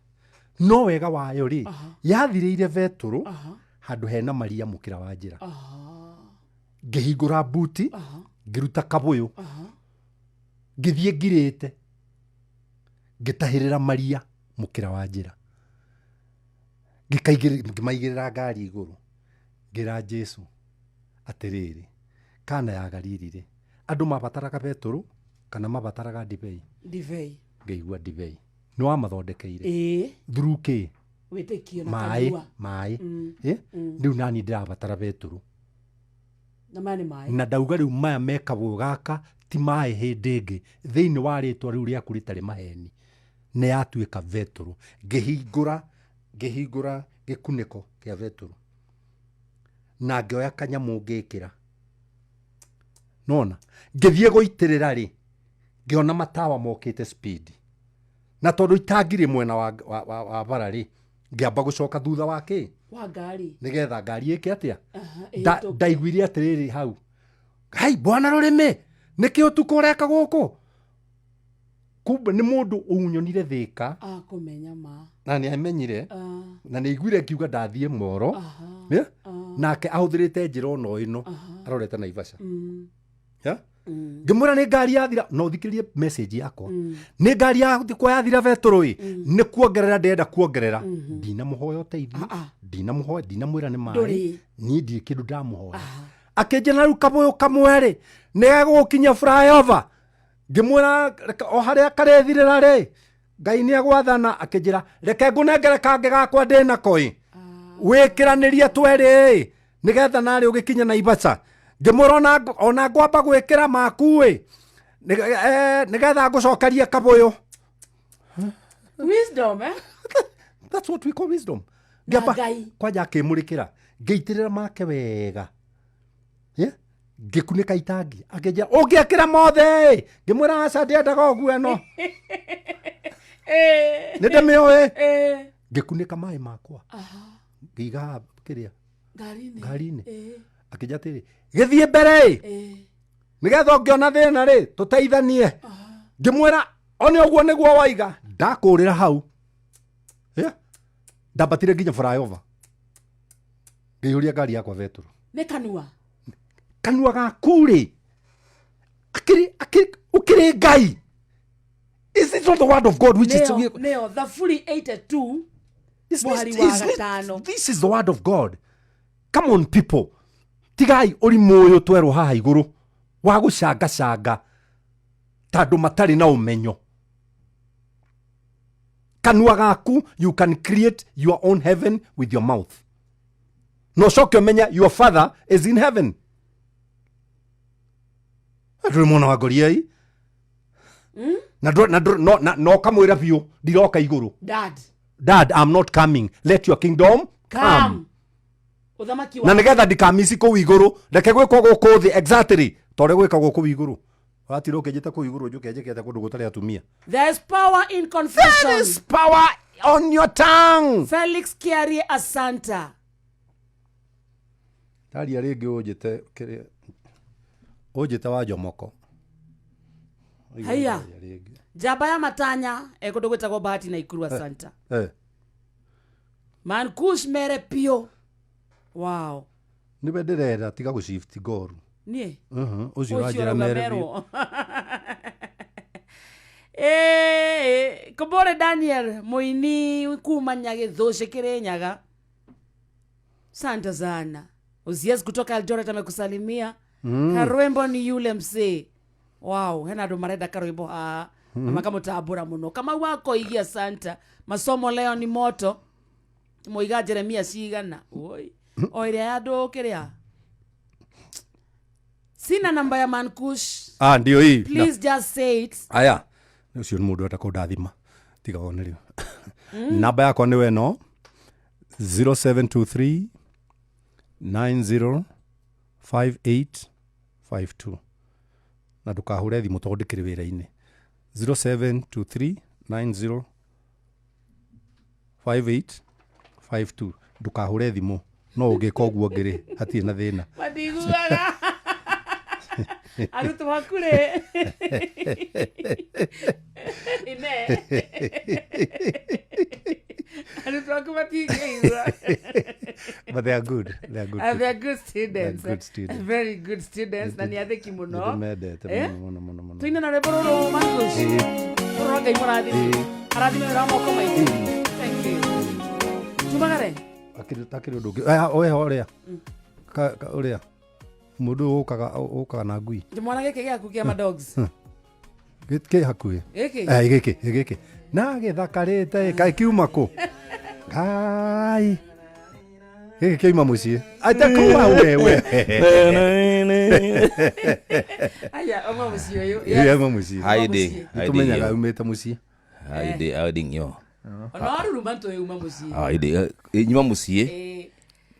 Speaker 4: no wega wayo rĩ yathirĩire betũrũ handũ hena maria mũkĩra wa njĩra ngĩhingũra mbuti ngĩruta kabũyũ ngĩthiĩ ngirĩte ngĩtahĩrĩra maria mũkĩra wa njĩra ngĩmaigĩrĩra ngari igũrũ ngĩra Jesu atĩrĩrĩ kana ya Galili rĩ andũ mabataraga betũrũ kana mabataraga ndibei ngĩigua ndibei nĩ wamathondekeire through kĩ
Speaker 1: Witikio na
Speaker 4: mai
Speaker 1: kanua.
Speaker 4: mai riu nani ndirabatara beturu
Speaker 1: Na mani mai.
Speaker 4: na ndauga riu maya mekagwo gaka ti mai hindi ingi thiini wa ritwa riu riaku ritari maheni ni yatuika veturu ngihingura gikuniko kia veturu na ngioya kanyamu ngikira nona ngithie guitirira ri ngiona matawa mokite speed na tondu itangire mwena wa bara ri ngiamba gucoka thutha wake
Speaker 1: Wa ngari.
Speaker 4: nigetha ngari ike atia
Speaker 1: Ĩhĩtũke.
Speaker 4: ndaiguire atiriri hau hai bwana Rurimi niki utuko ureka guku kumbe ni mundu unyonire thika
Speaker 1: Akumenya ma.
Speaker 4: na ni amenyire na ni iguire kiuga ndathie moro nake ahuthirite njira ono ino arorete Naivasha ngimwira ni ngari yathira no thikiririe message yakwa ni ngari yakwa yathira vetoro ni kuongerera ndenda kuongerera ndinamuhoya uteithio ndinamwira ni mai ni ndi kindu ndamuhoya akenjena riu kaboyo kamweri ni gukinya flyover ngimwira o haria karethirira ri ngai ni agwathana akenjira reke ngunengere kange gakwa ndina koi wikiranirie tweri nigetha nari ugikinya Naivasha ngimwira ona ngwamba gwikira maku nigetha ngucokerie kaboyo
Speaker 1: Wisdom
Speaker 4: that's what we call wisdom
Speaker 1: Ngai.
Speaker 4: kwanja akimurikira ngeitirira make wega ngikunika itangi akenjira ungiekira mothe ngimwira aca ndiendaga uguo no nindimioe ngikunika mai makwa ngiga kiria ngari-ini akenjira atiri githie mbere nigetha ungiona thina ri tuteithanie ngimwira one uguo niguo waiga ndakurira hau ndambatire nginya flyover ngiyuria ngari yakwa veturu
Speaker 1: Ni
Speaker 4: kanua gaku ri ukiri ngai. Is this not the word of God which
Speaker 1: Neo the fully 82 Mwari wa gatano.
Speaker 4: This is the word of God. Come on people, tigai urimu uyu twerwo haha iguru wa gucanga tandu matari na umenyo. Kanua gaku, you can create your own heaven with your mouth. No shock menya your father is in heaven. Adrimona wagoriai. No kamwira biu ndiroka iguru. Dad, I'm not coming. Let your kingdom come.
Speaker 1: Uthamaki wa.
Speaker 4: Na nigetha ndikamisi ku iguru, reke gwikwo guku thi exactly. Tore gwika guku iguru. Watiro kejeta ku iguru njuke njekete kundu gutari atumia.
Speaker 1: There's power in confession.
Speaker 4: There is power on your tongue.
Speaker 1: Felix Kiarie Asanta.
Speaker 4: Tari arege ojete kire. Ojete wa Jomoko.
Speaker 1: Haya. Jaba ya matanya kundu gwitagwo Bahati na Ikuru Asanta. Mankush mere pio. Wow.
Speaker 4: Nibe ndirenda tiga gu shift goru.
Speaker 1: Nie.
Speaker 4: Ucio rajira mere pio.
Speaker 1: Kobore Daniel muini kumanya githuci Kirinyaga. Santa sana. Uzias kutoka Eldoret amekusalimia. Karwembo ni yule msee. Wow, hena ndo marenda karwimbo na makamutambura muno. Kama wako igia Santa. Masomo leo ni moto. Moiga Jeremia cigana. Oi. Oire ando kiria. Sina namba ya Mankush.
Speaker 4: Ndio hii.
Speaker 1: Please just say it.
Speaker 4: Aya. Ucio ni mundu atakudathima. Tiga wone riu. Namba yako ni weno 0723 905852. Na ndukahure thimu tondu ndikiri wira-ini 0723 905852. Ndukahure thimu no ugika uguo ngiri hatirĩ na thina.
Speaker 1: Madiguaga. Aruto wakure. Ine. Aruto wakumatigeiza.
Speaker 4: But they are good. They are good.
Speaker 1: They are good students.
Speaker 4: Good students.
Speaker 1: Very good students. Na niatheki muno.
Speaker 4: Muno.
Speaker 1: Tuina na rebororo Mankush. Roga imoradi. Aradi me ramo koma iki. Thank you. Tumagare.
Speaker 4: Akiri ndugi. Oya oria. Ka oria. Mundu ukaga na ngui.
Speaker 1: Ndimwana geke giaku kia ma dogs.
Speaker 4: Geke hakuhi.
Speaker 1: Geke.
Speaker 4: Geke. Na githakarite kai kiuma ku. Ai. Gä kä ima må ciä aita kuma wewe
Speaker 1: aya oma mucio uyu
Speaker 4: ima må ciä
Speaker 8: Haidi.
Speaker 4: tå menyaga umä te må ciä
Speaker 8: Haidi yo.
Speaker 1: ona ruruma to uma mucio
Speaker 8: Haidi. Nyuma musie.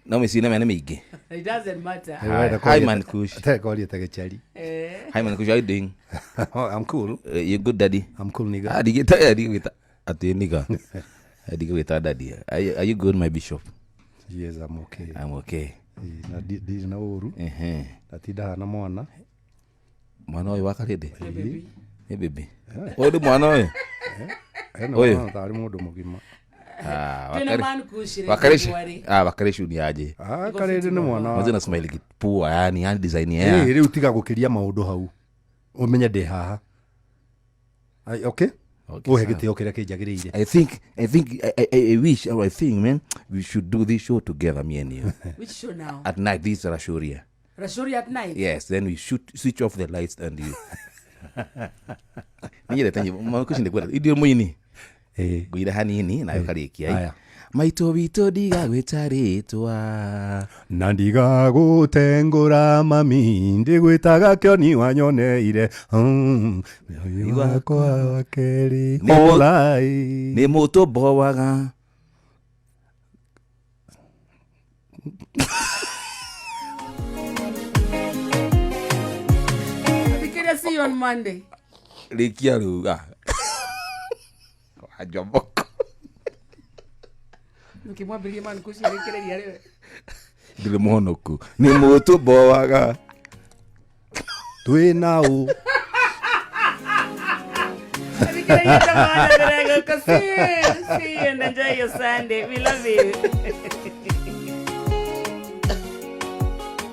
Speaker 8: Na musie na mena mingi.
Speaker 1: it doesn't matter
Speaker 8: Hi man Kush.
Speaker 4: tekoria te gä cari
Speaker 8: Hi man Kush. How you doing?
Speaker 4: I'm cool
Speaker 8: You good daddy?
Speaker 4: I'm cool nigga
Speaker 8: Adigita. Ati nigga. Adigita daddy. Are you good my bishop?
Speaker 4: yes I'm okay
Speaker 8: I'm okay.
Speaker 4: na ndi na uru ndatindaga na mwana
Speaker 8: Mwana uyu wakarede. Ni baby. Odu mwana uyu.
Speaker 4: ena tari mundu mugima
Speaker 1: tena man kushire
Speaker 8: Wakareshu ni aje.
Speaker 4: karede ni mwana
Speaker 8: Mazina smile kipua yani design ya.
Speaker 4: riu tiga gukiria maundu hau umenye ndi haha okay uhe gitio kiria kinjagiriire
Speaker 8: I think I wish or I think man we should do this show together me and you.
Speaker 1: which show now
Speaker 8: At night this is Rashuria.
Speaker 1: Rashuria at night
Speaker 8: Yes, then we switch off the lights and you. Nigire tanyi makushinde kwera. Idio muini. Guira hanini na yokarikia.
Speaker 4: Aya.
Speaker 8: Maito bito diga gwetaritwa.
Speaker 4: na ndigagutengura mami ndigwitaga kioni wanyoneire wakwa wakeri olai
Speaker 8: Ni moto bowaga.
Speaker 1: I see you on Monday
Speaker 8: Likia ruga. Ajoboko.
Speaker 1: ukimwambia man kushire kireria leo
Speaker 8: Ndile monoku. Ni moto bowaga.
Speaker 4: twinau
Speaker 1: See you and enjoy your Sunday. We love you.